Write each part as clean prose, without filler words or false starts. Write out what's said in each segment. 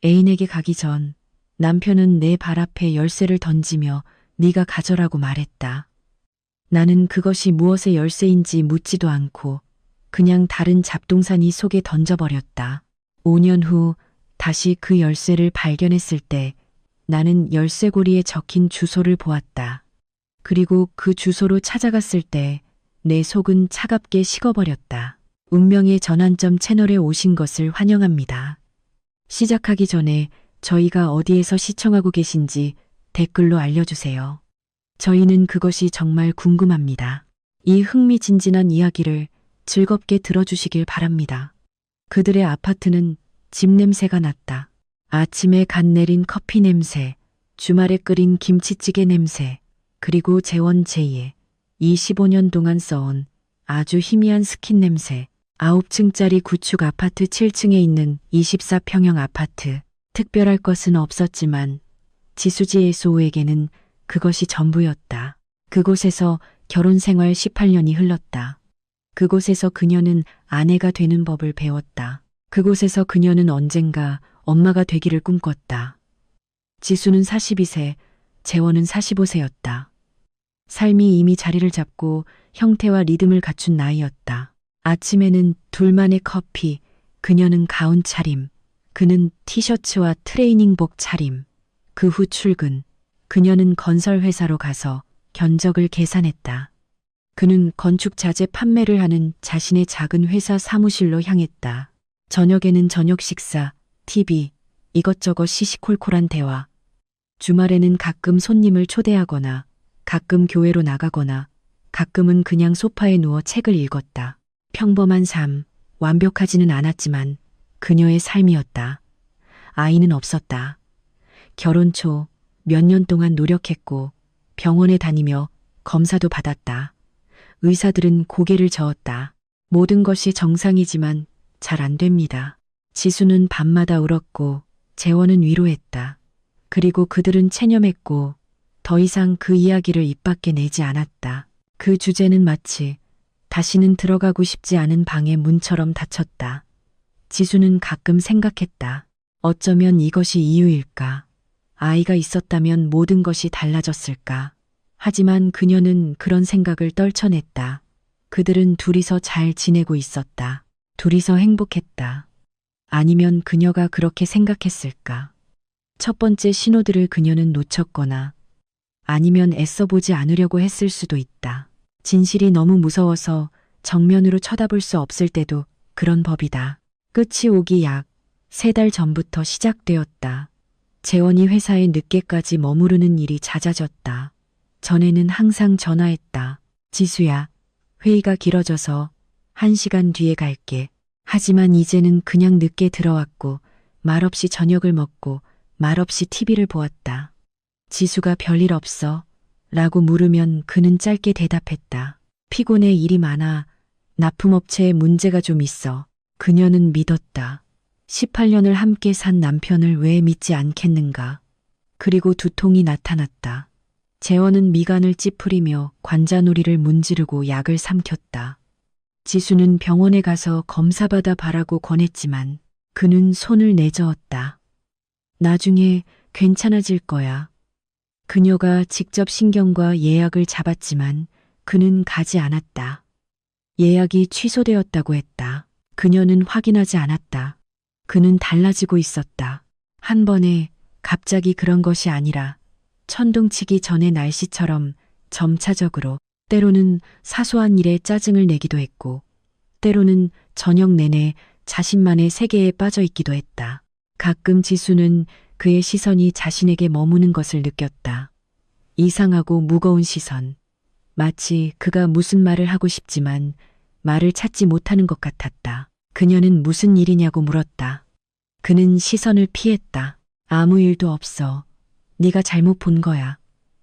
애인에게 가기 전 남편은 내 발 앞에 열쇠를 던지며 네가 가져라고 말했다. 나는 그것이 무엇의 열쇠인지 묻지도 않고 그냥 다른 잡동사니 속에 던져버렸다. 5년 후 다시 그 열쇠를 발견했을 때 나는 열쇠고리에 적힌 주소를 보았다. 그리고 그 주소로 찾아갔을 때 내 속은 차갑게 식어버렸다. 운명의 전환점 채널에 오신 것을 환영합니다. 시작하기 전에 저희가 어디에서 시청하고 계신지 댓글로 알려주세요. 저희는 그것이 정말 궁금합니다. 이 흥미진진한 이야기를 즐겁게 들어주시길 바랍니다. 그들의 아파트는 집 냄새가 났다. 아침에 갓 내린 커피 냄새, 주말에 끓인 김치찌개 냄새, 그리고 재원 제2의 25년 동안 써온 아주 희미한 스킨 냄새. 9층짜리 구축 아파트 7층에 있는 24평형 아파트. 특별할 것은 없었지만 지수지의 소우에게는 그것이 전부였다. 그곳에서 결혼 생활 18년이 흘렀다. 그곳에서 그녀는 아내가 되는 법을 배웠다. 그곳에서 그녀는 언젠가 엄마가 되기를 꿈꿨다. 지수는 42세, 재원은 45세였다. 삶이 이미 자리를 잡고 형태와 리듬을 갖춘 나이였다. 아침에는 둘만의 커피, 그녀는 가운 차림, 그는 티셔츠와 트레이닝복 차림. 그 후 출근, 그녀는 건설회사로 가서 견적을 계산했다. 그는 건축자재 판매를 하는 자신의 작은 회사 사무실로 향했다. 저녁에는 저녁 식사, TV, 이것저것 시시콜콜한 대화. 주말에는 가끔 손님을 초대하거나 가끔 교회로 나가거나 가끔은 그냥 소파에 누워 책을 읽었다. 평범한 삶, 완벽하지는 않았지만 그녀의 삶이었다. 아이는 없었다. 결혼 초 몇 년 동안 노력했고 병원에 다니며 검사도 받았다. 의사들은 고개를 저었다. 모든 것이 정상이지만 잘 안 됩니다. 지수는 밤마다 울었고 재원은 위로했다. 그리고 그들은 체념했고 더 이상 그 이야기를 입 밖에 내지 않았다. 그 주제는 마치 다시는 들어가고 싶지 않은 방의 문처럼 닫혔다. 지수는 가끔 생각했다. 어쩌면 이것이 이유일까? 아이가 있었다면 모든 것이 달라졌을까? 하지만 그녀는 그런 생각을 떨쳐냈다. 그들은 둘이서 잘 지내고 있었다. 둘이서 행복했다. 아니면 그녀가 그렇게 생각했을까? 첫 번째 신호들을 그녀는 놓쳤거나 아니면 애써 보지 않으려고 했을 수도 있다. 진실이 너무 무서워서 정면으로 쳐다볼 수 없을 때도 그런 법이다. 끝이 오기 약 3달 전부터 시작되었다. 재원이 회사에 늦게까지 머무르는 일이 잦아졌다. 전에는 항상 전화했다. 지수야, 회의가 길어져서 1시간 뒤에 갈게. 하지만 이제는 그냥 늦게 들어왔고 말없이 저녁을 먹고 말없이 TV를 보았다. 지수가 별일 없어? 라고 물으면 그는 짧게 대답했다. 피곤해, 일이 많아. 납품업체에 문제가 좀 있어. 그녀는 믿었다. 18년을 함께 산 남편을 왜 믿지 않겠는가. 그리고 두통이 나타났다. 재원은 미간을 찌푸리며 관자놀이를 문지르고 약을 삼켰다. 지수는 병원에 가서 검사받아 바라고 권했지만 그는 손을 내저었다. 나중에 괜찮아질 거야. 그녀가 직접 신경과 예약을 잡았지만 그는 가지 않았다. 예약이 취소되었다고 했다. 그녀는 확인하지 않았다. 그는 달라지고 있었다. 한 번에 갑자기 그런 것이 아니라 천둥치기 전의 날씨처럼 점차적으로, 때로는 사소한 일에 짜증을 내기도 했고 때로는 저녁 내내 자신만의 세계에 빠져 있기도 했다. 가끔 지수는 그의 시선이 자신에게 머무는 것을 느꼈다. 이상하고 무거운 시선. 마치 그가 무슨 말을 하고 싶지만 말을 찾지 못하는 것 같았다. 그녀는 무슨 일이냐고 물었다. 그는 시선을 피했다. 아무 일도 없어. 네가 잘못 본 거야.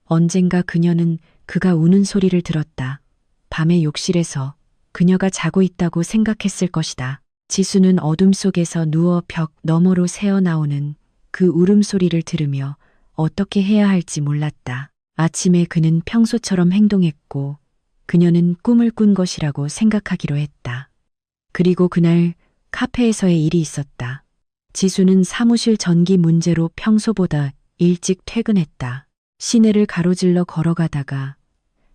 언젠가 그녀는 그가 우는 소리를 들었다. 밤의 욕실에서 그녀가 자고 있다고 생각했을 것이다. 지수는 어둠 속에서 누워 벽 너머로 새어나오는 그 울음소리를 들으며 어떻게 해야 할지 몰랐다. 아침에 그는 평소처럼 행동했고 그녀는 꿈을 꾼 것이라고 생각하기로 했다. 그리고 그날 카페에서의 일이 있었다. 지수는 사무실 전기 문제로 평소보다 일찍 퇴근했다. 시내를 가로질러 걸어가다가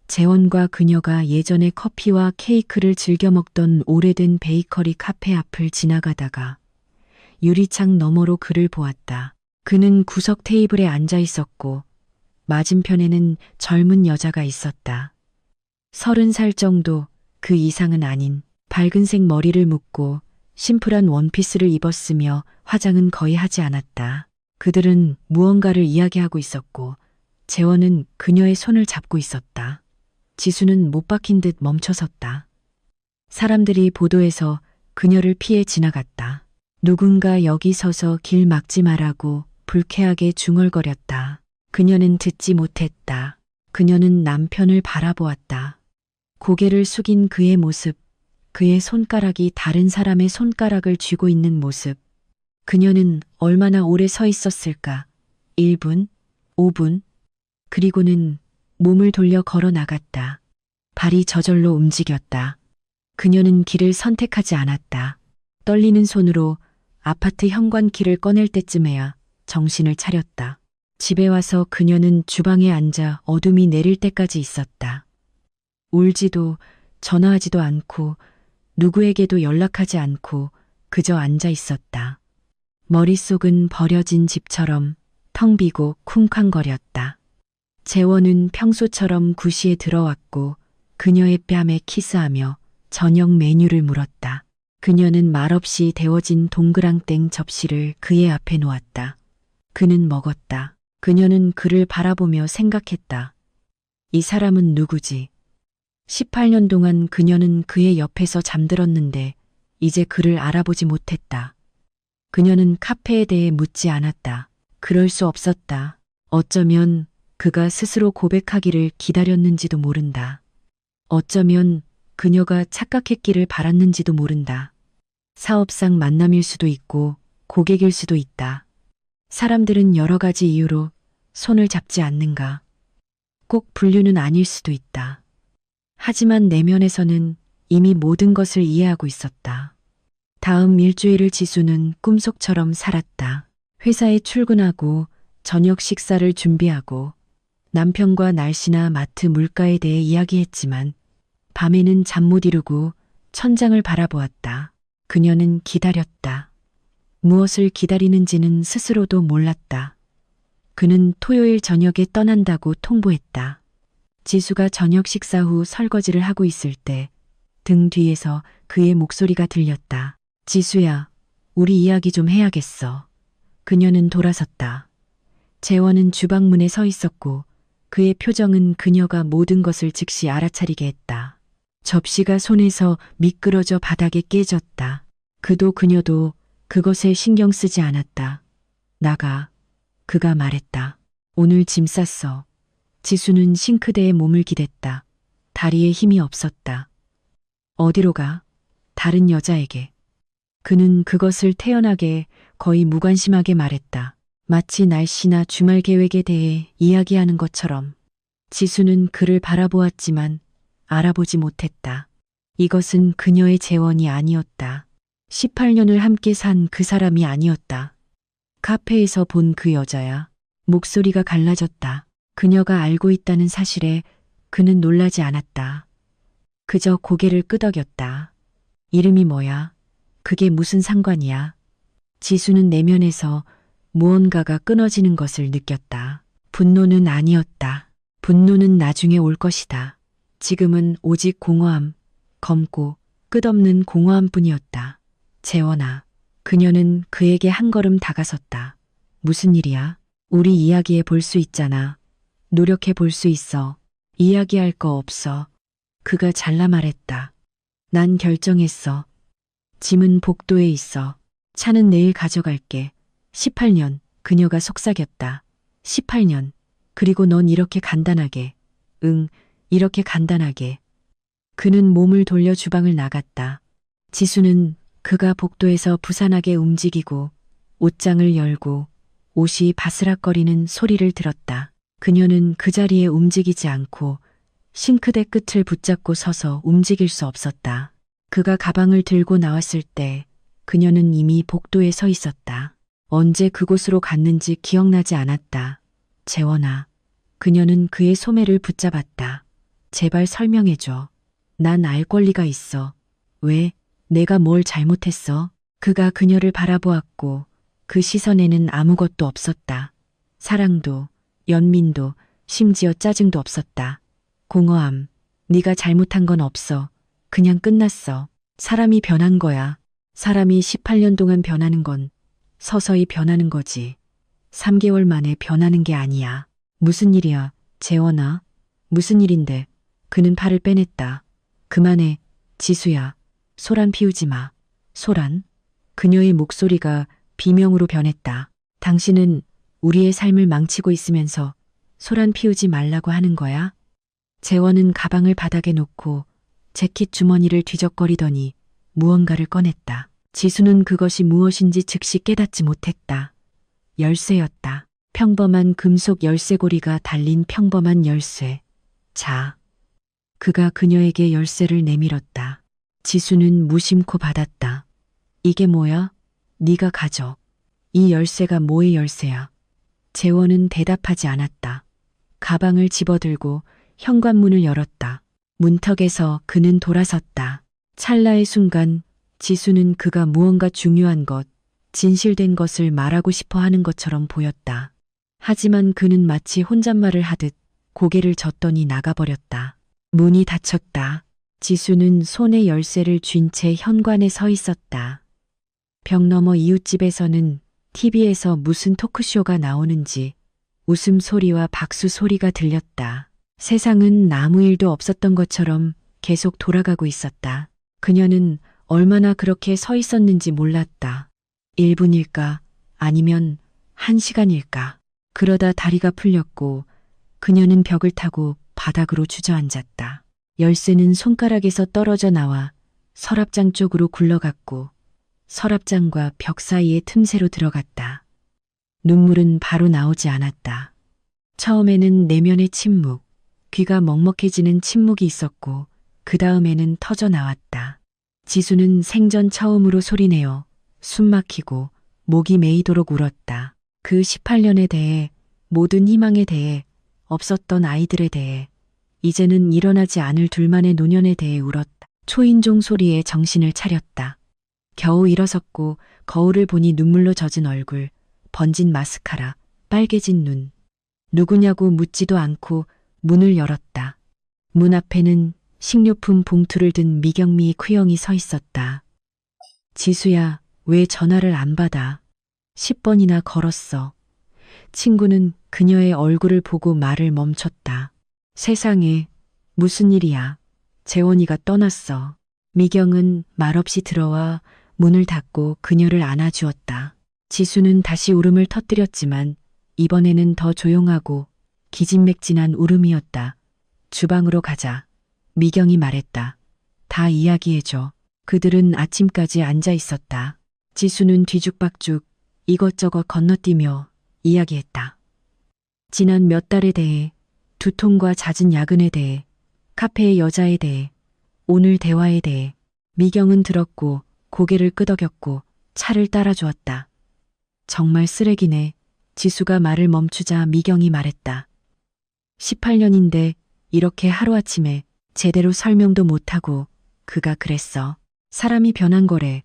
재원과 그녀가 예전에 커피와 케이크를 즐겨 먹던 오래된 베이커리 카페 앞을 지나가다가 유리창 너머로 그를 보았다. 그는 구석 테이블에 앉아 있었고 맞은편에는 젊은 여자가 있었다. 30살 정도, 그 이상은 아닌 밝은색 머리를 묶고 심플한 원피스를 입었으며 화장은 거의 하지 않았다. 그들은 무언가를 이야기하고 있었고 재원은 그녀의 손을 잡고 있었다. 지수는 못 박힌 듯 멈춰섰다. 사람들이 보도에서 그녀를 피해 지나갔다. 누군가 여기 서서 길 막지 말라고 불쾌하게 중얼거렸다. 그녀는 듣지 못했다. 그녀는 남편을 바라보았다. 고개를 숙인 그의 모습, 그의 손가락이 다른 사람의 손가락을 쥐고 있는 모습. 그녀는 얼마나 오래 서 있었을까? 1분, 5분, 그리고는 몸을 돌려 걸어 나갔다. 발이 저절로 움직였다. 그녀는 길을 선택하지 않았다. 떨리는 손으로 아파트 현관키를 꺼낼 때쯤에야 정신을 차렸다. 집에 와서 그녀는 주방에 앉아 어둠이 내릴 때까지 있었다. 울지도 전화하지도 않고 누구에게도 연락하지 않고 그저 앉아 있었다. 머릿속은 버려진 집처럼 텅 비고 쿵쾅거렸다. 재원은 평소처럼 구시에 들어왔고 그녀의 뺨에 키스하며 저녁 메뉴를 물었다. 그녀는 말없이 데워진 동그랑땡 접시를 그의 앞에 놓았다. 그는 먹었다. 그녀는 그를 바라보며 생각했다. 이 사람은 누구지? 18년 동안 그녀는 그의 옆에서 잠들었는데 이제 그를 알아보지 못했다. 그녀는 카페에 대해 묻지 않았다. 그럴 수 없었다. 어쩌면 그가 스스로 고백하기를 기다렸는지도 모른다. 어쩌면 그녀가 착각했기를 바랐는지도 모른다. 사업상 만남일 수도 있고 고객일 수도 있다. 사람들은 여러 가지 이유로 손을 잡지 않는가. 꼭 불륜은 아닐 수도 있다. 하지만 내면에서는 이미 모든 것을 이해하고 있었다. 다음 일주일을 지수는 꿈속처럼 살았다. 회사에 출근하고 저녁 식사를 준비하고 남편과 날씨나 마트 물가에 대해 이야기했지만 밤에는 잠 못 이루고 천장을 바라보았다. 그녀는 기다렸다. 무엇을 기다리는지는 스스로도 몰랐다. 그는 토요일 저녁에 떠난다고 통보했다. 지수가 저녁 식사 후 설거지를 하고 있을 때 등 뒤에서 그의 목소리가 들렸다. 지수야, 우리 이야기 좀 해야겠어. 그녀는 돌아섰다. 재원은 주방문에 서 있었고 그의 표정은 그녀가 모든 것을 즉시 알아차리게 했다. 접시가 손에서 미끄러져 바닥에 깨졌다. 그도 그녀도 그것에 신경 쓰지 않았다. 나가. 그가 말했다. 오늘 짐 쌌어. 지수는 싱크대에 몸을 기댔다. 다리에 힘이 없었다. 어디로 가? 다른 여자에게. 그는 그것을 태연하게 거의 무관심하게 말했다. 마치 날씨나 주말 계획에 대해 이야기하는 것처럼. 지수는 그를 바라보았지만 알아보지 못했다. 이것은 그녀의 재원이 아니었다. 18년을 함께 산 그 사람이 아니었다. 카페에서 본 그 여자야. 목소리가 갈라졌다. 그녀가 알고 있다는 사실에 그는 놀라지 않았다. 그저 고개를 끄덕였다. 이름이 뭐야? 그게 무슨 상관이야? 지수는 내면에서 무언가가 끊어지는 것을 느꼈다. 분노는 아니었다. 분노는 나중에 올 것이다. 지금은 오직 공허함, 검고 끝없는 공허함뿐이었다. 재원아, 그녀는 그에게 한 걸음 다가섰다. 무슨 일이야? 우리 이야기해 볼 수 있잖아. 노력해 볼 수 있어. 이야기할 거 없어. 그가 잘라 말했다. 난 결정했어. 짐은 복도에 있어. 차는 내일 가져갈게. 18년, 그녀가 속삭였다. 18년, 그리고 넌 이렇게 간단하게. 응, 이렇게 간단하게. 그는 몸을 돌려 주방을 나갔다. 지수는 그가 복도에서 부산하게 움직이고 옷장을 열고 옷이 바스락거리는 소리를 들었다. 그녀는 그 자리에 움직이지 않고 싱크대 끝을 붙잡고 서서 움직일 수 없었다. 그가 가방을 들고 나왔을 때 그녀는 이미 복도에 서 있었다. 언제 그곳으로 갔는지 기억나지 않았다. 재원아. 그녀는 그의 소매를 붙잡았다. 제발 설명해줘. 난 알 권리가 있어. 왜? 내가 뭘 잘못했어? 그가 그녀를 바라보았고 그 시선에는 아무것도 없었다. 사랑도, 연민도, 심지어 짜증도 없었다. 공허함. 네가 잘못한 건 없어. 그냥 끝났어. 사람이 변한 거야. 사람이 18년 동안 변하는 건 서서히 변하는 거지. 3개월 만에 변하는 게 아니야. 무슨 일이야, 재원아? 무슨 일인데? 그는 팔을 빼냈다. 그만해, 지수야. 소란 피우지 마. 소란? 그녀의 목소리가 비명으로 변했다. 당신은 우리의 삶을 망치고 있으면서 소란 피우지 말라고 하는 거야? 재원은 가방을 바닥에 놓고 재킷 주머니를 뒤적거리더니 무언가를 꺼냈다. 지수는 그것이 무엇인지 즉시 깨닫지 못했다. 열쇠였다. 평범한 금속 열쇠고리가 달린 평범한 열쇠. 자. 그가 그녀에게 열쇠를 내밀었다. 지수는 무심코 받았다. 이게 뭐야? 네가 가져. 이 열쇠가 뭐의 열쇠야? 재원은 대답하지 않았다. 가방을 집어들고 현관문을 열었다. 문턱에서 그는 돌아섰다. 찰나의 순간 지수는 그가 무언가 중요한 것, 진실된 것을 말하고 싶어 하는 것처럼 보였다. 하지만 그는 마치 혼잣말을 하듯 고개를 젓더니 나가버렸다. 문이 닫혔다. 지수는 손에 열쇠를 쥔 채 현관에 서 있었다. 벽 너머 이웃집에서는 TV에서 무슨 토크쇼가 나오는지 웃음소리와 박수 소리가 들렸다. 세상은 아무 일도 없었던 것처럼 계속 돌아가고 있었다. 그녀는 얼마나 그렇게 서 있었는지 몰랐다. 1분일까? 아니면 1시간일까? 그러다 다리가 풀렸고 그녀는 벽을 타고 바닥으로 주저앉았다. 열쇠는 손가락에서 떨어져 나와 서랍장 쪽으로 굴러갔고 서랍장과 벽 사이의 틈새로 들어갔다. 눈물은 바로 나오지 않았다. 처음에는 내면의 침묵, 귀가 먹먹해지는 침묵이 있었고 그 다음에는 터져 나왔다. 지수는 생전 처음으로 소리내어 숨 막히고 목이 메이도록 울었다. 그 18년에 대해, 모든 희망에 대해, 없었던 아이들에 대해, 이제는 일어나지 않을 둘만의 노년에 대해 울었다. 초인종 소리에 정신을 차렸다. 겨우 일어섰고 거울을 보니 눈물로 젖은 얼굴, 번진 마스카라, 빨개진 눈. 누구냐고 묻지도 않고 문을 열었다. 문 앞에는 식료품 봉투를 든 미경미 쿠영이 서 있었다. 지수야, 왜 전화를 안 받아? 10번이나 걸었어. 친구는 그녀의 얼굴을 보고 말을 멈췄다. 세상에, 무슨 일이야? 재원이가 떠났어. 미경은 말없이 들어와 문을 닫고 그녀를 안아주었다. 지수는 다시 울음을 터뜨렸지만 이번에는 더 조용하고 기진맥진한 울음이었다. 주방으로 가자. 미경이 말했다. 다 이야기해줘. 그들은 아침까지 앉아 있었다. 지수는 뒤죽박죽 이것저것 건너뛰며 이야기했다. 지난 몇 달에 대해, 두통과 잦은 야근에 대해, 카페의 여자에 대해, 오늘 대화에 대해. 미경은 들었고 고개를 끄덕였고 차를 따라주었다. 정말 쓰레기네. 지수가 말을 멈추자 미경이 말했다. 18년인데 이렇게 하루아침에 제대로 설명도 못하고 그가 그랬어. 사람이 변한 거래.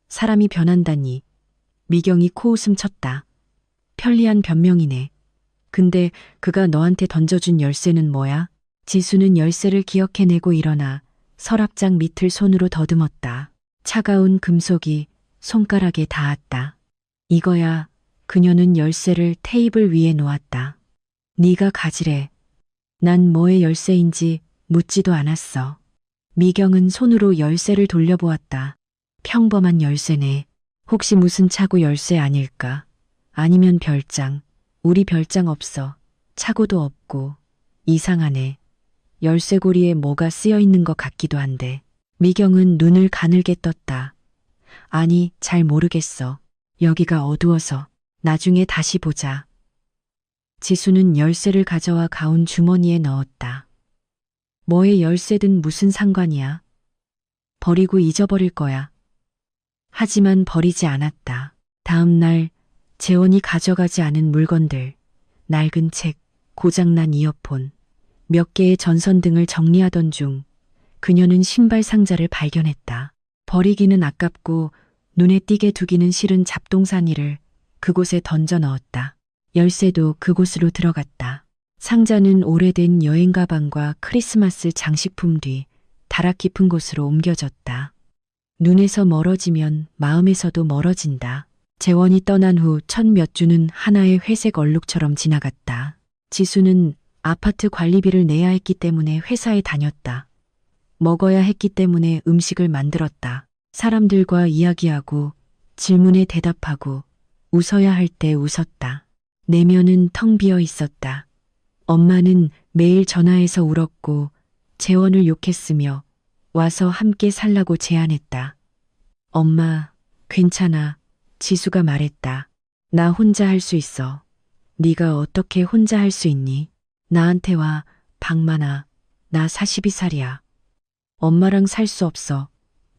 사람이 변한다니. 미경이 코웃음 쳤다. 편리한 변명이네. 근데 그가 너한테 던져준 열쇠는 뭐야? 지수는 열쇠를 기억해내고 일어나 서랍장 밑을 손으로 더듬었다. 차가운 금속이 손가락에 닿았다. 이거야. 그녀는 열쇠를 테이블 위에 놓았다. 네가 가지래. 난 뭐의 열쇠인지 묻지도 않았어. 미경은 손으로 열쇠를 돌려보았다. 평범한 열쇠네. 혹시 무슨 차고 열쇠 아닐까? 아니면 별장. 우리 별장 없어. 차고도 없고. 이상하네. 열쇠고리에 뭐가 쓰여 있는 것 같기도 한데. 미경은 눈을 가늘게 떴다. 아니, 잘 모르겠어. 여기가 어두워서. 나중에 다시 보자. 지수는 열쇠를 가져와 가운 주머니에 넣었다. 뭐의 열쇠든 무슨 상관이야. 버리고 잊어버릴 거야. 하지만 버리지 않았다. 다음 날 재원이 가져가지 않은 물건들, 낡은 책, 고장난 이어폰, 몇 개의 전선 등을 정리하던 중 그녀는 신발 상자를 발견했다. 버리기는 아깝고 눈에 띄게 두기는 싫은 잡동사니를 그곳에 던져 넣었다. 열쇠도 그곳으로 들어갔다. 상자는 오래된 여행 가방과 크리스마스 장식품 뒤 다락 깊은 곳으로 옮겨졌다. 눈에서 멀어지면 마음에서도 멀어진다. 재원이 떠난 후 첫 몇 주는 하나의 회색 얼룩처럼 지나갔다. 지수는 아파트 관리비를 내야 했기 때문에 회사에 다녔다. 먹어야 했기 때문에 음식을 만들었다. 사람들과 이야기하고 질문에 대답하고 웃어야 할 때 웃었다. 내면은 텅 비어 있었다. 엄마는 매일 전화해서 울었고 재원을 욕했으며 와서 함께 살라고 제안했다. 엄마, 괜찮아. 지수가 말했다. 나 혼자 할 수 있어. 네가 어떻게 혼자 할 수 있니? 나한테 와, 박만아. 나 42살이야. 엄마랑 살 수 없어.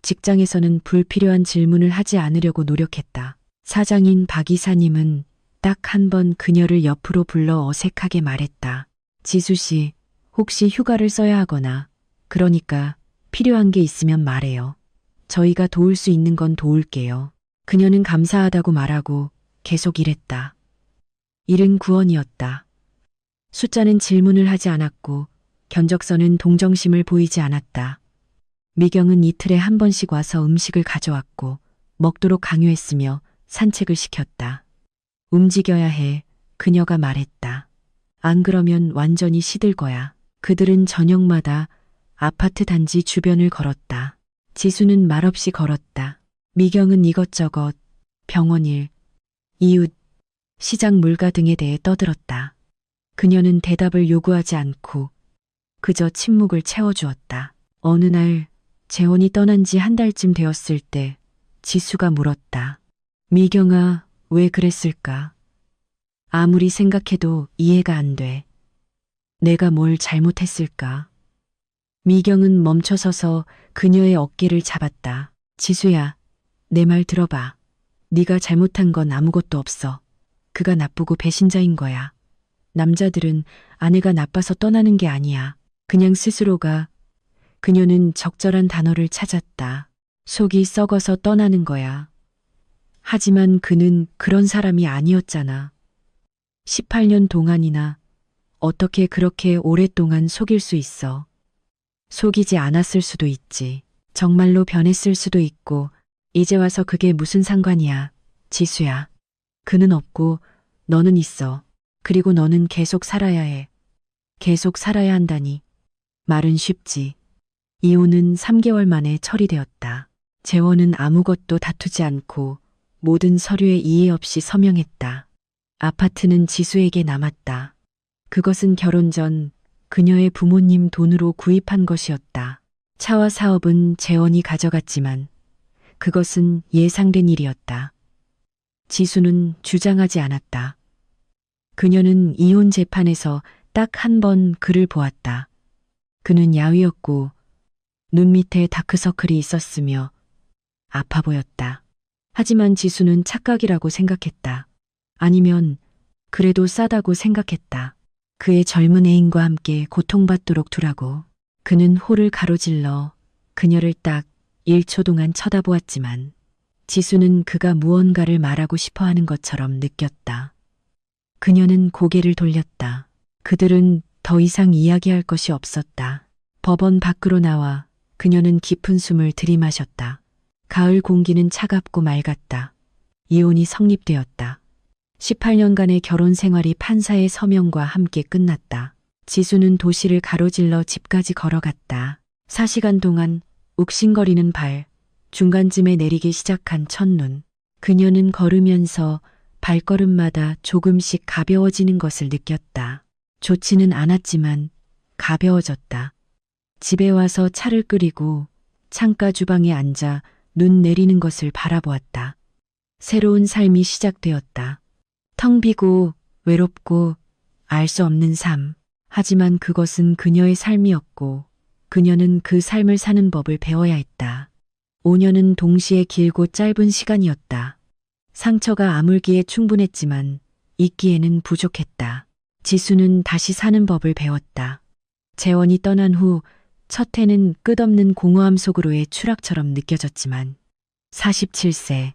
직장에서는 불필요한 질문을 하지 않으려고 노력했다. 사장인 박 이사님은 딱 한 번 그녀를 옆으로 불러 어색하게 말했다. 지수 씨, 혹시 휴가를 써야 하거나, 그러니까 필요한 게 있으면 말해요. 저희가 도울 수 있는 건 도울게요. 그녀는 감사하다고 말하고 계속 일했다. 일은 구원이었다. 숫자는 질문을 하지 않았고 견적서는 동정심을 보이지 않았다. 미경은 이틀에 한 번씩 와서 음식을 가져왔고 먹도록 강요했으며 산책을 시켰다. 움직여야 해. 그녀가 말했다. 안 그러면 완전히 시들 거야. 그들은 저녁마다 아파트 단지 주변을 걸었다. 지수는 말없이 걸었다. 미경은 이것저것 병원 일, 이웃, 시장 물가 등에 대해 떠들었다. 그녀는 대답을 요구하지 않고 그저 침묵을 채워주었다. 어느 날 재원이 떠난 지 한 달쯤 되었을 때 지수가 물었다. 미경아, 왜 그랬을까? 아무리 생각해도 이해가 안 돼. 내가 뭘 잘못했을까? 미경은 멈춰서서 그녀의 어깨를 잡았다. 지수야, 내 말 들어봐. 네가 잘못한 건 아무것도 없어. 그가 나쁘고 배신자인 거야. 남자들은 아내가 나빠서 떠나는 게 아니야. 그냥 스스로가. 그녀는 적절한 단어를 찾았다. 속이 썩어서 떠나는 거야. 하지만 그는 그런 사람이 아니었잖아. 18년 동안이나 어떻게 그렇게 오랫동안 속일 수 있어. 속이지 않았을 수도 있지. 정말로 변했을 수도 있고 이제 와서 그게 무슨 상관이야. 지수야. 그는 없고 너는 있어. 그리고 너는 계속 살아야 해. 계속 살아야 한다니. 말은 쉽지. 이혼은 3개월 만에 처리되었다. 재원은 아무것도 다투지 않고 모든 서류에 이의 없이 서명했다. 아파트는 지수에게 남았다. 그것은 결혼 전 그녀의 부모님 돈으로 구입한 것이었다. 차와 사업은 재원이 가져갔지만 그것은 예상된 일이었다. 지수는 주장하지 않았다. 그녀는 이혼 재판에서 딱 한 번 그를 보았다. 그는 야위었고 눈 밑에 다크서클이 있었으며 아파 보였다. 하지만 지수는 착각이라고 생각했다. 아니면 그래도 싸다고 생각했다. 그의 젊은 애인과 함께 고통받도록 두라고. 그는 홀을 가로질러 그녀를 딱 1초 동안 쳐다보았지만 지수는 그가 무언가를 말하고 싶어 하는 것처럼 느꼈다. 그녀는 고개를 돌렸다. 그들은 더 이상 이야기할 것이 없었다. 법원 밖으로 나와 그녀는 깊은 숨을 들이마셨다. 가을 공기는 차갑고 맑았다. 이혼이 성립되었다. 18년간의 결혼 생활이 판사의 서명과 함께 끝났다. 지수는 도시를 가로질러 집까지 걸어갔다. 4시간 동안 욱신거리는 발, 중간쯤에 내리기 시작한 첫눈. 그녀는 걸으면서 발걸음마다 조금씩 가벼워지는 것을 느꼈다. 좋지는 않았지만 가벼워졌다. 집에 와서 차를 끓이고 창가 주방에 앉아 눈 내리는 것을 바라보았다. 새로운 삶이 시작되었다. 텅 비고 외롭고 알 수 없는 삶. 하지만 그것은 그녀의 삶이었고 그녀는 그 삶을 사는 법을 배워야 했다. 5년은 동시에 길고 짧은 시간이었다. 상처가 아물기에 충분했지만 잊기에는 부족했다. 지수는 다시 사는 법을 배웠다. 재원이 떠난 후 첫 해는 끝없는 공허함 속으로의 추락처럼 느껴졌지만 47세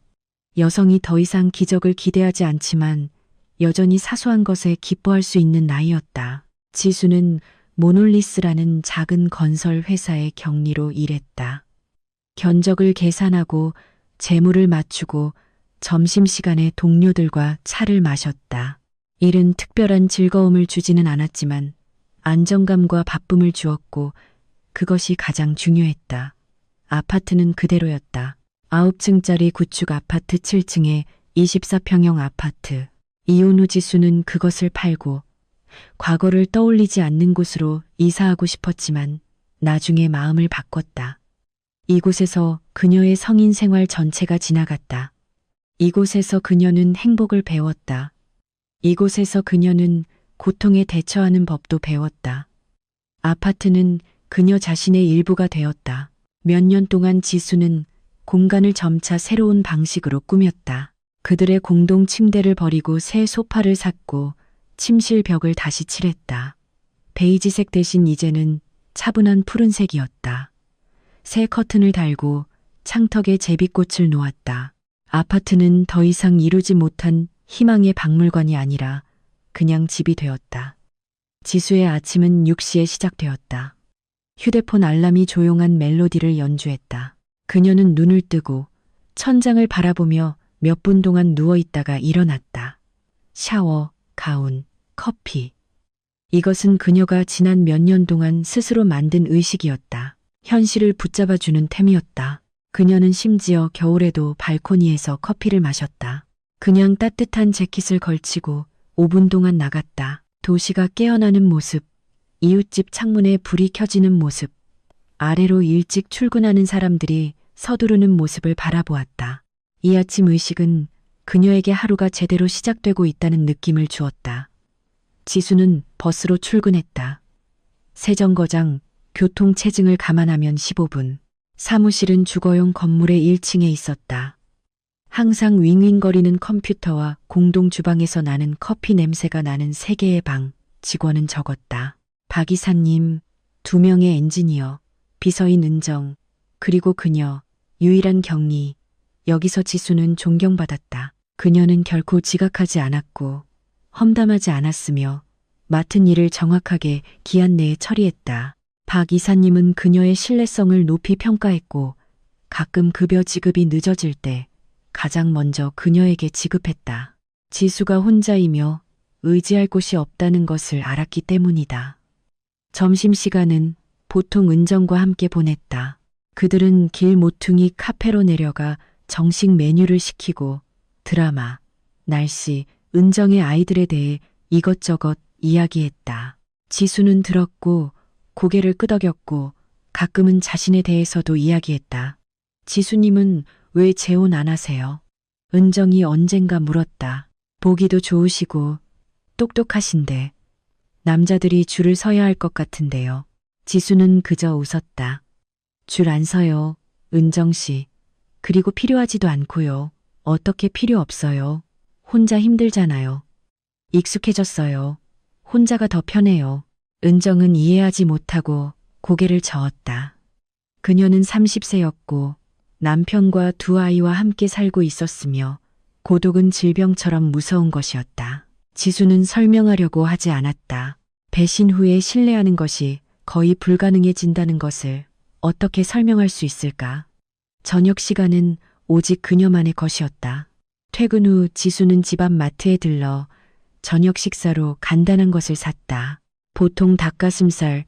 여성이 더 이상 기적을 기대하지 않지만 여전히 사소한 것에 기뻐할 수 있는 나이였다. 지수는 모놀리스라는 작은 건설 회사의 경리로 일했다. 견적을 계산하고 재물을 맞추고 점심시간에 동료들과 차를 마셨다. 일은 특별한 즐거움을 주지는 않았지만 안정감과 바쁨을 주었고 그것이 가장 중요했다. 아파트는 그대로였다. 9층짜리 구축 아파트 7층에 24평형 아파트. 이혼 후 지수는 그것을 팔고 과거를 떠올리지 않는 곳으로 이사하고 싶었지만 나중에 마음을 바꿨다. 이곳에서 그녀의 성인 생활 전체가 지나갔다. 이곳에서 그녀는 행복을 배웠다. 이곳에서 그녀는 고통에 대처하는 법도 배웠다. 아파트는 그녀 자신의 일부가 되었다. 몇 년 동안 지수는 공간을 점차 새로운 방식으로 꾸몄다. 그들의 공동 침대를 버리고 새 소파를 샀고 침실 벽을 다시 칠했다. 베이지색 대신 이제는 차분한 푸른색이었다. 새 커튼을 달고 창턱에 제비꽃을 놓았다. 아파트는 더 이상 이루지 못한 희망의 박물관이 아니라 그냥 집이 되었다. 지수의 아침은 6시에 시작되었다. 휴대폰 알람이 조용한 멜로디를 연주했다. 그녀는 눈을 뜨고 천장을 바라보며 몇 분 동안 누워있다가 일어났다. 샤워, 가운, 커피. 이것은 그녀가 지난 몇 년 동안 스스로 만든 의식이었다. 현실을 붙잡아주는 템이었다. 그녀는 심지어 겨울에도 발코니에서 커피를 마셨다. 그냥 따뜻한 재킷을 걸치고 5분 동안 나갔다. 도시가 깨어나는 모습, 이웃집 창문에 불이 켜지는 모습, 아래로 일찍 출근하는 사람들이 서두르는 모습을 바라보았다. 이 아침 의식은 그녀에게 하루가 제대로 시작되고 있다는 느낌을 주었다. 지수는 버스로 출근했다. 세정거장, 교통체증을 감안하면 15분. 사무실은 주거용 건물의 1층에 있었다. 항상 윙윙거리는 컴퓨터와 공동 주방에서 나는 커피 냄새가 나는 3개의 방. 직원은 적었다. 박 이사님, 2명의 엔지니어, 비서인 은정, 그리고 그녀, 유일한 경리. 여기서 지수는 존경받았다. 그녀는 결코 지각하지 않았고 험담하지 않았으며 맡은 일을 정확하게 기한 내에 처리했다. 박 이사님은 그녀의 신뢰성을 높이 평가했고 가끔 급여 지급이 늦어질 때 가장 먼저 그녀에게 지급했다. 지수가 혼자이며 의지할 곳이 없다는 것을 알았기 때문이다. 점심시간은 보통 은정과 함께 보냈다. 그들은 길 모퉁이 카페로 내려가 정식 메뉴를 시키고 드라마, 날씨, 은정의 아이들에 대해 이것저것 이야기했다. 지수는 들었고 고개를 끄덕였고 가끔은 자신에 대해서도 이야기했다. 지수님은 왜 재혼 안 하세요? 은정이 언젠가 물었다. 보기도 좋으시고 똑똑하신데 남자들이 줄을 서야 할 것 같은데요. 지수는 그저 웃었다. 줄 안 서요, 은정 씨. 그리고 필요하지도 않고요. 어떻게 필요 없어요. 혼자 힘들잖아요. 익숙해졌어요. 혼자가 더 편해요. 은정은 이해하지 못하고 고개를 저었다. 그녀는 30세였고 남편과 2아이와 함께 살고 있었으며 고독은 질병처럼 무서운 것이었다. 지수는 설명하려고 하지 않았다. 배신 후에 신뢰하는 것이 거의 불가능해진다는 것을 어떻게 설명할 수 있을까? 저녁 시간은 오직 그녀만의 것이었다. 퇴근 후 지수는 집 앞 마트에 들러 저녁 식사로 간단한 것을 샀다. 보통 닭가슴살,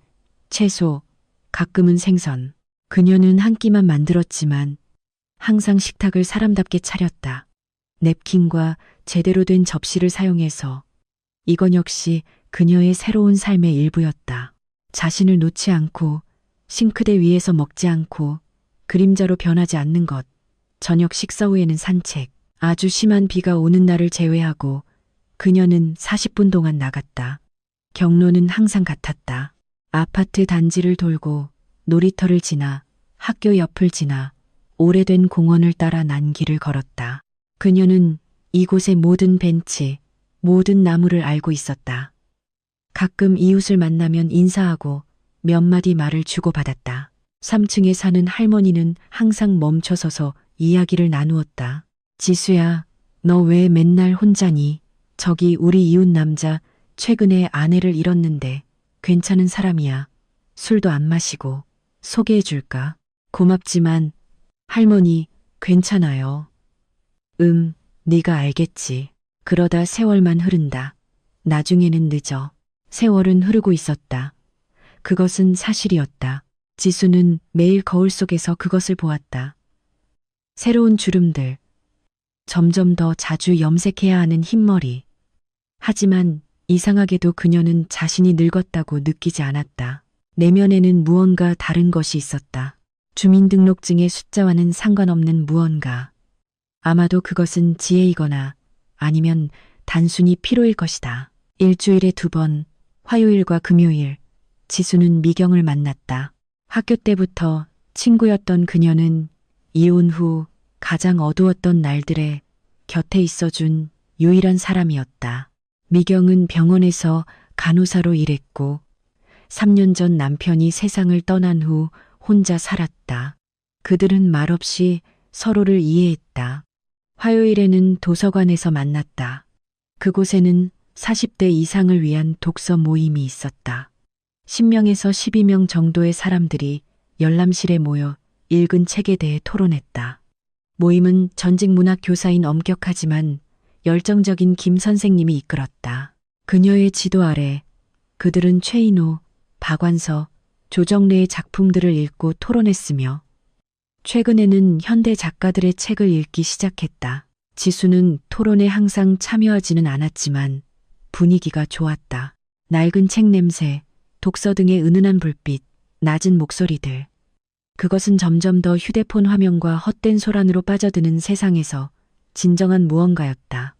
채소, 가끔은 생선. 그녀는 한 끼만 만들었지만 항상 식탁을 사람답게 차렸다. 냅킨과 제대로 된 접시를 사용해서 이건 역시 그녀의 새로운 삶의 일부였다. 자신을 놓지 않고 싱크대 위에서 먹지 않고 그림자로 변하지 않는 것. 저녁 식사 후에는 산책. 아주 심한 비가 오는 날을 제외하고 그녀는 40분 동안 나갔다. 경로는 항상 같았다. 아파트 단지를 돌고 놀이터를 지나 학교 옆을 지나 오래된 공원을 따라 난 길을 걸었다. 그녀는 이곳의 모든 벤치, 모든 나무를 알고 있었다. 가끔 이웃을 만나면 인사하고 몇 마디 말을 주고받았다. 3층에 사는 할머니는 항상 멈춰서서 이야기를 나누었다. 지수야, 너 왜 맨날 혼자니? 저기 우리 이웃 남자 최근에 아내를 잃었는데 괜찮은 사람이야. 술도 안 마시고 소개해 줄까? 고맙지만 할머니 괜찮아요. 네가 알겠지. 그러다 세월만 흐른다. 나중에는 늦어. 세월은 흐르고 있었다. 그것은 사실이었다. 지수는 매일 거울 속에서 그것을 보았다. 새로운 주름들, 점점 더 자주 염색해야 하는 흰머리. 하지만 이상하게도 그녀는 자신이 늙었다고 느끼지 않았다. 내면에는 무언가 다른 것이 있었다. 주민등록증의 숫자와는 상관없는 무언가. 아마도 그것은 지혜이거나 아니면 단순히 피로일 것이다. 일주일에 2번, 화요일과 금요일, 지수는 미경을 만났다. 학교 때부터 친구였던 그녀는 이혼 후 가장 어두웠던 날들에 곁에 있어준 유일한 사람이었다. 미경은 병원에서 간호사로 일했고 3년 전 남편이 세상을 떠난 후 혼자 살았다. 그들은 말없이 서로를 이해했다. 화요일에는 도서관에서 만났다. 그곳에는 40대 이상을 위한 독서 모임이 있었다. 10명에서 12명 정도의 사람들이 열람실에 모여 읽은 책에 대해 토론했다. 모임은 전직 문학 교사인 엄격하지만 열정적인 김 선생님이 이끌었다. 그녀의 지도 아래 그들은 최인호, 박완서, 조정래의 작품들을 읽고 토론했으며 최근에는 현대 작가들의 책을 읽기 시작했다. 지수는 토론에 항상 참여하지는 않았지만 분위기가 좋았다. 낡은 책 냄새, 독서 등의 은은한 불빛, 낮은 목소리들. 그것은 점점 더 휴대폰 화면과 헛된 소란으로 빠져드는 세상에서 진정한 무언가였다.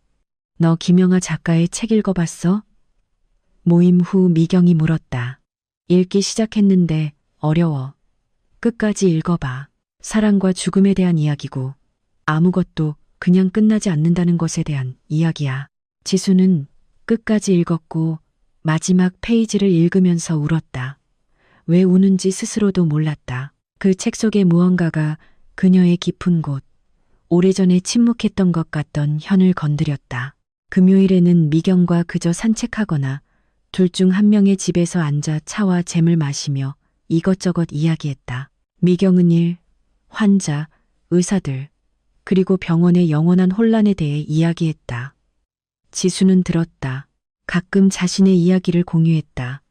너 김영하 작가의 책 읽어봤어? 모임 후 미경이 물었다. 읽기 시작했는데 어려워. 끝까지 읽어봐. 사랑과 죽음에 대한 이야기고 아무것도 그냥 끝나지 않는다는 것에 대한 이야기야. 지수는 끝까지 읽었고 마지막 페이지를 읽으면서 울었다. 왜 우는지 스스로도 몰랐다. 그 책 속의 무언가가 그녀의 깊은 곳, 오래전에 침묵했던 것 같던 현을 건드렸다. 금요일에는 미경과 그저 산책하거나 둘 중 한 명의 집에서 앉아 차와 잼을 마시며 이것저것 이야기했다. 미경은 일, 환자, 의사들, 그리고 병원의 영원한 혼란에 대해 이야기했다. 지수는 들었다. 가끔 자신의 이야기를 공유했다.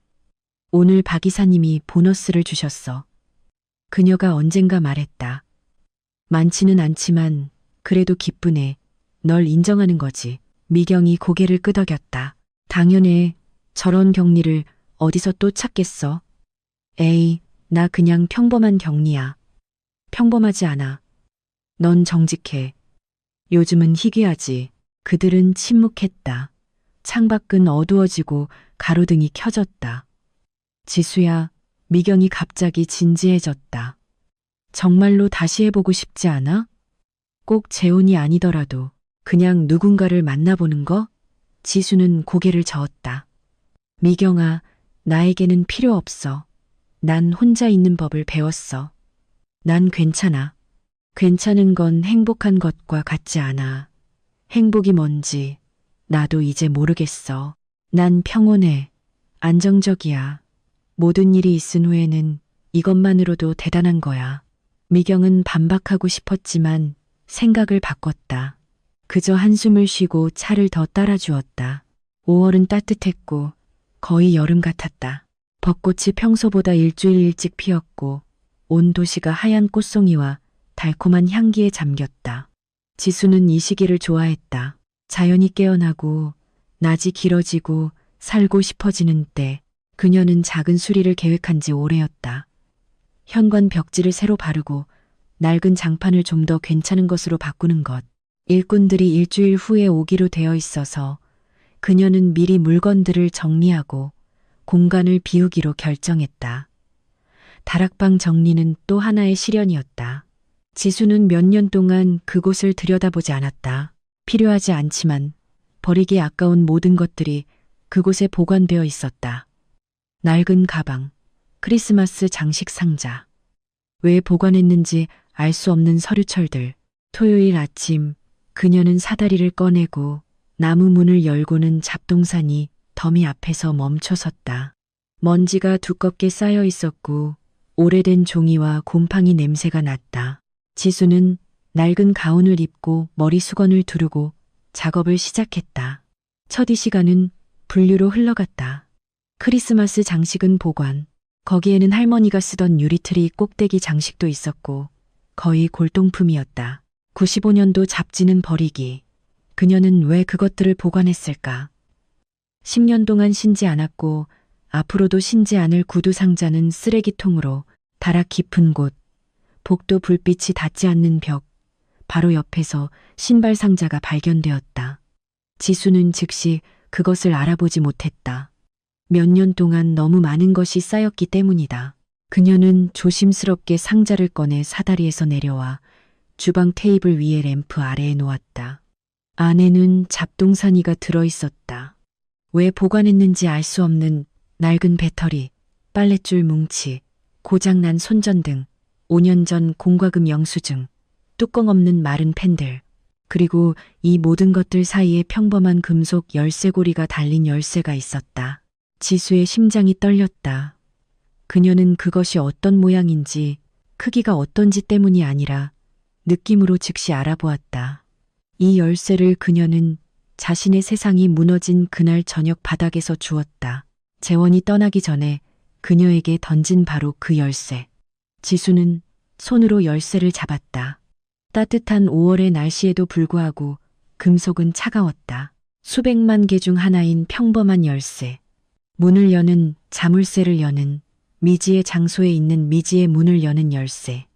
오늘 박 이사님이 보너스를 주셨어. 그녀가 언젠가 말했다. 많지는 않지만 그래도 기쁘네. 널 인정하는 거지. 미경이 고개를 끄덕였다. 당연해. 저런 격리를 어디서 또 찾겠어. 에이, 나 그냥 평범한 격리야. 평범하지 않아. 넌 정직해. 요즘은 희귀하지. 그들은 침묵했다. 창밖은 어두워지고 가로등이 켜졌다. 지수야, 미경이 갑자기 진지해졌다. 정말로 다시 해보고 싶지 않아? 꼭 재혼이 아니더라도 그냥 누군가를 만나보는 거? 지수는 고개를 저었다. 미경아, 나에게는 필요 없어. 난 혼자 있는 법을 배웠어. 난 괜찮아. 괜찮은 건 행복한 것과 같지 않아. 행복이 뭔지 나도 이제 모르겠어. 난 평온해. 안정적이야. 모든 일이 있은 후에는 이것만으로도 대단한 거야. 미경은 반박하고 싶었지만 생각을 바꿨다. 그저 한숨을 쉬고 차를 더 따라주었다. 5월은 따뜻했고 거의 여름 같았다. 벚꽃이 평소보다 일주일 일찍 피었고 온 도시가 하얀 꽃송이와 달콤한 향기에 잠겼다. 지수는 이 시기를 좋아했다. 자연이 깨어나고 낮이 길어지고 살고 싶어지는 때 그녀는 작은 수리를 계획한 지 오래였다. 현관 벽지를 새로 바르고 낡은 장판을 좀 더 괜찮은 것으로 바꾸는 것. 일꾼들이 일주일 후에 오기로 되어 있어서 그녀는 미리 물건들을 정리하고 공간을 비우기로 결정했다. 다락방 정리는 또 하나의 시련이었다. 지수는 몇 년 동안 그곳을 들여다보지 않았다. 필요하지 않지만 버리기 아까운 모든 것들이 그곳에 보관되어 있었다. 낡은 가방, 크리스마스 장식 상자, 왜 보관했는지 알 수 없는 서류철들. 토요일 아침 그녀는 사다리를 꺼내고 나무 문을 열고는 잡동사니 더미 앞에서 멈춰섰다. 먼지가 두껍게 쌓여 있었고 오래된 종이와 곰팡이 냄새가 났다. 지수는 낡은 가운을 입고 머리 수건을 두르고 작업을 시작했다. 첫 이 시간은 분류로 흘러갔다. 크리스마스 장식은 보관. 거기에는 할머니가 쓰던 유리트리 꼭대기 장식도 있었고 거의 골동품이었다. 95년도 잡지는 버리기. 그녀는 왜 그것들을 보관했을까? 10년 동안 신지 않았고 앞으로도 신지 않을 구두 상자는 쓰레기통으로, 다락 깊은 곳, 복도 불빛이 닿지 않는 벽, 바로 옆에서 신발 상자가 발견되었다. 지수는 즉시 그것을 알아보지 못했다. 몇 년 동안 너무 많은 것이 쌓였기 때문이다. 그녀는 조심스럽게 상자를 꺼내 사다리에서 내려와 주방 테이블 위에 램프 아래에 놓았다. 안에는 잡동사니가 들어있었다. 왜 보관했는지 알 수 없는 낡은 배터리, 빨랫줄 뭉치, 고장난 손전등, 5년 전 공과금 영수증, 뚜껑 없는 마른 펜들, 그리고 이 모든 것들 사이에 평범한 금속 열쇠고리가 달린 열쇠가 있었다. 지수의 심장이 떨렸다. 그녀는 그것이 어떤 모양인지, 크기가 어떤지 때문이 아니라 느낌으로 즉시 알아보았다. 이 열쇠를 그녀는 자신의 세상이 무너진 그날 저녁 바닥에서 주었다. 재원이 떠나기 전에 그녀에게 던진 바로 그 열쇠. 지수는 손으로 열쇠를 잡았다. 따뜻한 5월의 날씨에도 불구하고 금속은 차가웠다. 수백만 개 중 하나인 평범한 열쇠. 문을 여는, 자물쇠를 여는, 미지의 장소에 있는 미지의 문을 여는 열쇠.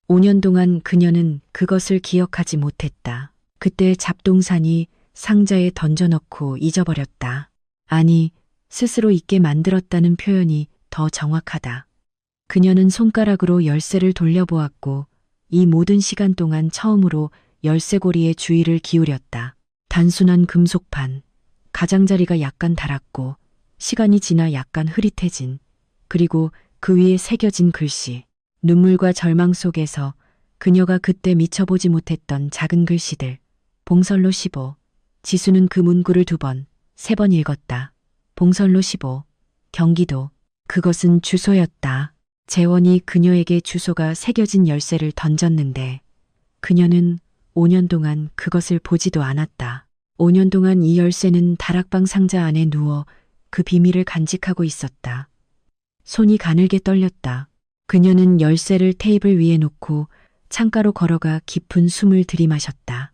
5년 동안 그녀는 그것을 기억하지 못했다. 그때 잡동사니 상자에 던져넣고 잊어버렸다. 아니, 스스로 잊게 만들었다는 표현이 더 정확하다. 그녀는 손가락으로 열쇠를 돌려보았고 이 모든 시간 동안 처음으로 열쇠고리에 주의를 기울였다. 단순한 금속판, 가장자리가 약간 닳았고 시간이 지나 약간 흐릿해진, 그리고 그 위에 새겨진 글씨. 눈물과 절망 속에서 그녀가 그때 미쳐보지 못했던 작은 글씨들. 봉선로 15. 지수는 그 문구를 2번, 3번 읽었다. 봉선로 15. 경기도. 그것은 주소였다. 재원이 그녀에게 주소가 새겨진 열쇠를 던졌는데 그녀는 5년 동안 그것을 보지도 않았다. 5년 동안 이 열쇠는 다락방 상자 안에 누워 그 비밀을 간직하고 있었다. 손이 가늘게 떨렸다. 그녀는 열쇠를 테이블 위에 놓고 창가로 걸어가 깊은 숨을 들이마셨다.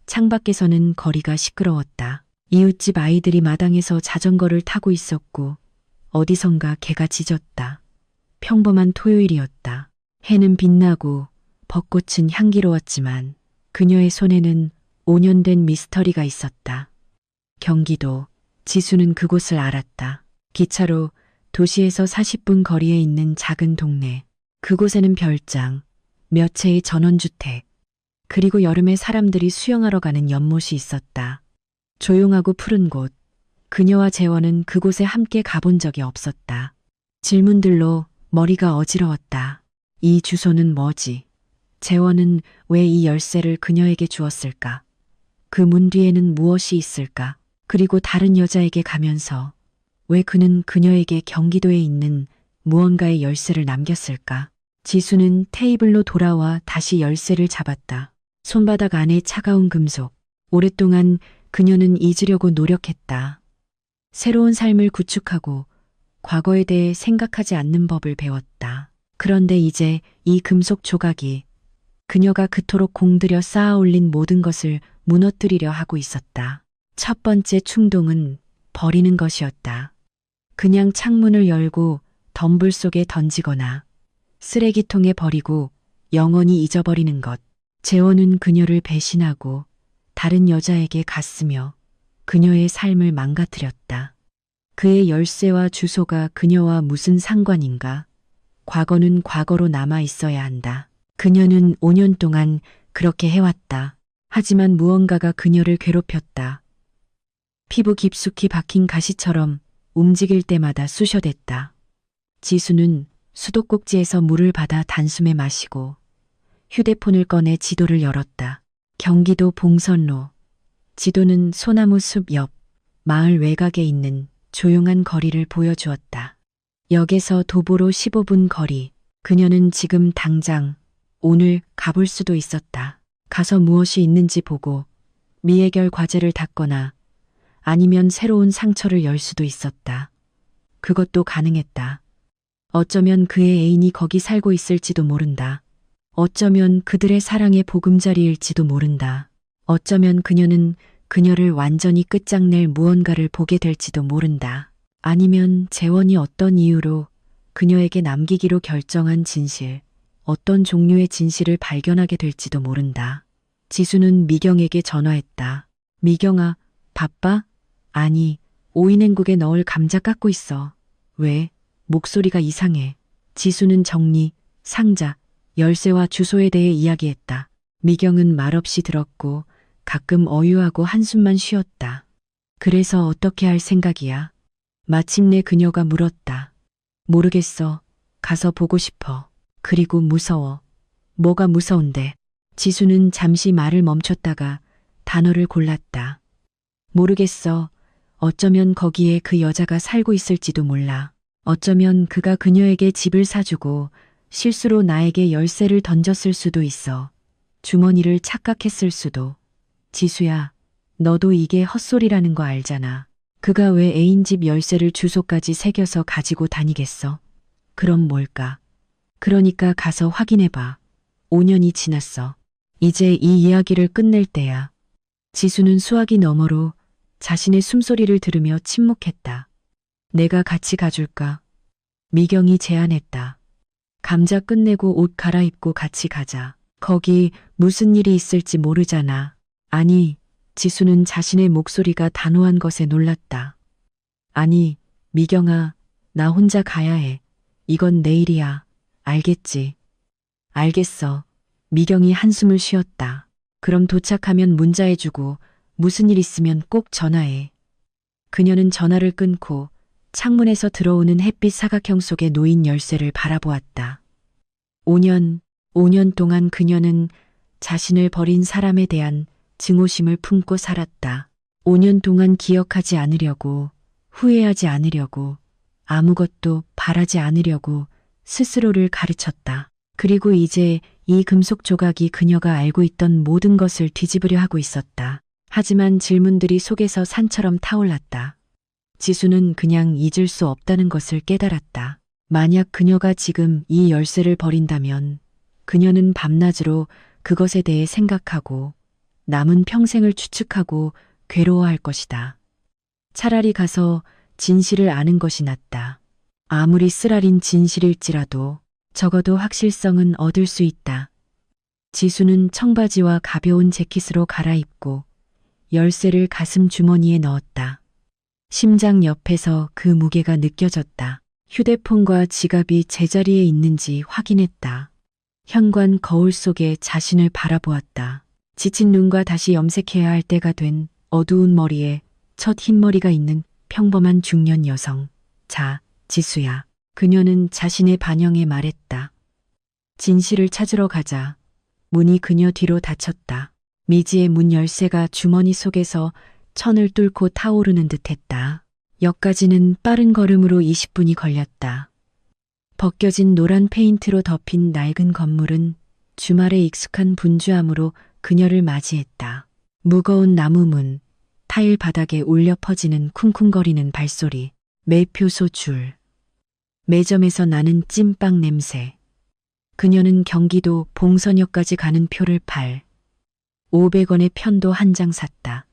창밖에서는 거리가 시끄러웠다. 이웃집 아이들이 마당에서 자전거를 타고 있었고 어디선가 개가 짖었다. 평범한 토요일이었다. 해는 빛나고 벚꽃은 향기로웠지만 그녀의 손에는 5년 된 미스터리가 있었다. 경기도. 지수는 그곳을 알았다. 기차로 도시에서 40분 거리에 있는 작은 동네. 그곳에는 별장, 몇 채의 전원주택, 그리고 여름에 사람들이 수영하러 가는 연못이 있었다. 조용하고 푸른 곳. 그녀와 재원은 그곳에 함께 가본 적이 없었다. 질문들로 머리가 어지러웠다. 이 주소는 뭐지? 재원은 왜 이 열쇠를 그녀에게 주었을까? 그 문 뒤에는 무엇이 있을까? 그리고 다른 여자에게 가면서 왜 그는 그녀에게 경기도에 있는 무언가의 열쇠를 남겼을까? 지수는 테이블로 돌아와 다시 열쇠를 잡았다. 손바닥 안에 차가운 금속. 오랫동안 그녀는 잊으려고 노력했다. 새로운 삶을 구축하고 과거에 대해 생각하지 않는 법을 배웠다. 그런데 이제 이 금속 조각이 그녀가 그토록 공들여 쌓아 올린 모든 것을 무너뜨리려 하고 있었다. 첫 번째 충동은 버리는 것이었다. 그냥 창문을 열고 덤불 속에 던지거나 쓰레기통에 버리고 영원히 잊어버리는 것. 재원은 그녀를 배신하고 다른 여자에게 갔으며 그녀의 삶을 망가뜨렸다. 그의 열쇠와 주소가 그녀와 무슨 상관인가? 과거는 과거로 남아 있어야 한다. 그녀는 5년 동안 그렇게 해왔다. 하지만 무언가가 그녀를 괴롭혔다. 피부 깊숙이 박힌 가시처럼 움직일 때마다 쑤셔댔다. 지수는 수도꼭지에서 물을 받아 단숨에 마시고 휴대폰을 꺼내 지도를 열었다. 경기도 봉선로. 지도는 소나무 숲 옆 마을 외곽에 있는 조용한 거리를 보여주었다. 역에서 도보로 15분 거리. 그녀는 지금 당장 오늘 가볼 수도 있었다. 가서 무엇이 있는지 보고 미해결 과제를 닦거나 아니면 새로운 상처를 열 수도 있었다. 그것도 가능했다. 어쩌면 그의 애인이 거기 살고 있을지도 모른다. 어쩌면 그들의 사랑의 보금자리일지도 모른다. 어쩌면 그녀는 그녀를 완전히 끝장낼 무언가를 보게 될지도 모른다. 아니면 재원이 어떤 이유로 그녀에게 남기기로 결정한 진실, 어떤 종류의 진실을 발견하게 될지도 모른다. 지수는 미경에게 전화했다. 미경아, 바빠? 아니, 오이냉국에 넣을 감자 깎고 있어. 왜? 목소리가 이상해. 지수는 정리, 상자, 열쇠와 주소에 대해 이야기했다. 미경은 말없이 들었고 가끔 어유하고 한숨만 쉬었다. 그래서 어떻게 할 생각이야? 마침내 그녀가 물었다. 모르겠어. 가서 보고 싶어. 그리고 무서워. 뭐가 무서운데? 지수는 잠시 말을 멈췄다가 단어를 골랐다. 모르겠어. 어쩌면 거기에 그 여자가 살고 있을지도 몰라. 어쩌면 그가 그녀에게 집을 사주고 실수로 나에게 열쇠를 던졌을 수도 있어. 주머니를 착각했을 수도. 지수야, 너도 이게 헛소리라는 거 알잖아. 그가 왜 애인 집 열쇠를 주소까지 새겨서 가지고 다니겠어? 그럼 뭘까? 그러니까 가서 확인해봐. 5년이 지났어. 이제 이 이야기를 끝낼 때야. 지수는 수화기 너머로 자신의 숨소리를 들으며 침묵했다. 내가 같이 가줄까? 미경이 제안했다. 감자 끝내고 옷 갈아입고 같이 가자. 거기 무슨 일이 있을지 모르잖아. 아니, 지수는 자신의 목소리가 단호한 것에 놀랐다. 아니, 미경아, 나 혼자 가야 해. 이건 내일이야. 알겠지? 알겠어. 미경이 한숨을 쉬었다. 그럼 도착하면 문자해주고 무슨 일 있으면 꼭 전화해. 그녀는 전화를 끊고 창문에서 들어오는 햇빛 사각형 속에 놓인 열쇠를 바라보았다. 5년 동안 그녀는 자신을 버린 사람에 대한 증오심을 품고 살았다. 5년 동안 기억하지 않으려고, 후회하지 않으려고, 아무것도 바라지 않으려고 스스로를 가르쳤다. 그리고 이제 이 금속 조각이 그녀가 알고 있던 모든 것을 뒤집으려 하고 있었다. 하지만 질문들이 속에서 산처럼 타올랐다. 지수는 그냥 잊을 수 없다는 것을 깨달았다. 만약 그녀가 지금 이 열쇠를 버린다면 그녀는 밤낮으로 그것에 대해 생각하고 남은 평생을 추측하고 괴로워할 것이다. 차라리 가서 진실을 아는 것이 낫다. 아무리 쓰라린 진실일지라도 적어도 확실성은 얻을 수 있다. 지수는 청바지와 가벼운 재킷으로 갈아입고 열쇠를 가슴 주머니에 넣었다. 심장 옆에서 그 무게가 느껴졌다. 휴대폰과 지갑이 제자리에 있는지 확인했다. 현관 거울 속에 자신을 바라보았다. 지친 눈과 다시 염색해야 할 때가 된 어두운 머리에 첫 흰머리가 있는 평범한 중년 여성. 자, 지수야. 그녀는 자신의 반영에 말했다. 진실을 찾으러 가자. 문이 그녀 뒤로 닫혔다. 미지의 문 열쇠가 주머니 속에서 천을 뚫고 타오르는 듯했다. 역까지는 빠른 걸음으로 20분이 걸렸다. 벗겨진 노란 페인트로 덮인 낡은 건물은 주말의 익숙한 분주함으로 그녀를 맞이했다. 무거운 나무 문, 타일 바닥에 울려 퍼지는 쿵쿵거리는 발소리, 매표소 줄, 매점에서 나는 찐빵 냄새. 그녀는 경기도 봉선역까지 가는 표를 500원의 편도 한 장 샀다.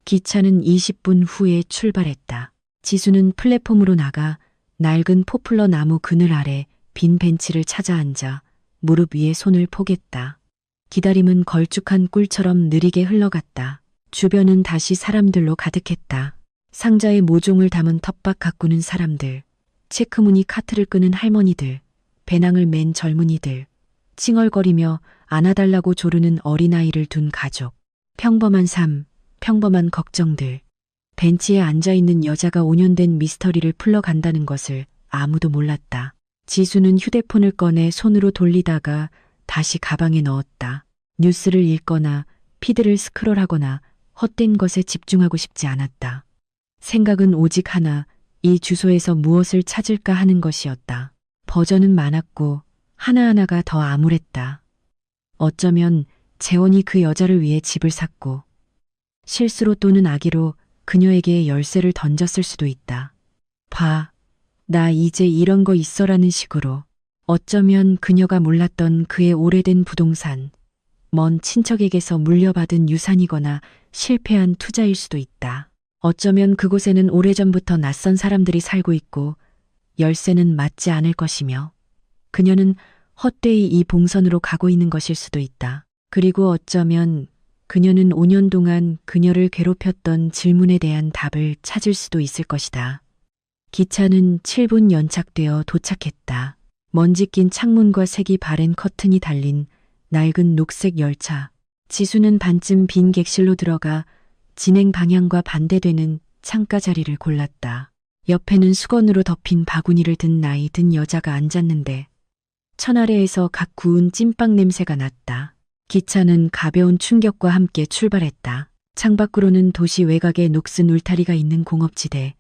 기차는 20분 후에 출발했다. 지수는 플랫폼으로 나가 낡은 포플러 나무 그늘 아래 빈 벤치를 찾아 앉아 무릎 위에 손을 포겠다. 기다림은 걸쭉한 꿀처럼 느리게 흘러갔다. 주변은 다시 사람들로 가득했다. 상자에 모종을 담은 텃밭 가꾸는 사람들, 체크무늬 카트를 끄는 할머니들, 배낭을 맨 젊은이들, 칭얼거리며 안아달라고 조르는 어린아이를 둔 가족. 평범한 삶, 평범한 걱정들. 벤치에 앉아있는 여자가 5년 된 미스터리를 풀러간다는 것을 아무도 몰랐다. 지수는 휴대폰을 꺼내 손으로 돌리다가 다시 가방에 넣었다. 뉴스를 읽거나 피드를 스크롤하거나 헛된 것에 집중하고 싶지 않았다. 생각은 오직 하나, 이 주소에서 무엇을 찾을까 하는 것이었다. 버전은 많았고 하나하나가 더 암울했다. 어쩌면 재원이 그 여자를 위해 집을 샀고 실수로 또는 악의로 그녀에게 열쇠를 던졌을 수도 있다. 봐, 나 이제 이런 거 있어라는 식으로. 어쩌면 그녀가 몰랐던 그의 오래된 부동산, 먼 친척에게서 물려받은 유산이거나 실패한 투자일 수도 있다. 어쩌면 그곳에는 오래전부터 낯선 사람들이 살고 있고 열쇠는 맞지 않을 것이며 그녀는 헛되이 이 봉선으로 가고 있는 것일 수도 있다. 그리고 어쩌면 그녀는 5년 동안 그녀를 괴롭혔던 질문에 대한 답을 찾을 수도 있을 것이다. 기차는 7분 연착되어 도착했다. 먼지 낀 창문과 색이 바랜 커튼이 달린 낡은 녹색 열차. 지수는 반쯤 빈 객실로 들어가 진행 방향과 반대되는 창가 자리를 골랐다. 옆에는 수건으로 덮인 바구니를 든 나이 든 여자가 앉았는데 천 아래에서 각 구운 찐빵 냄새가 났다. 기차는 가벼운 충격과 함께 출발했다. 창밖으로는 도시 외곽에 녹슨 울타리가 있는 공업지대,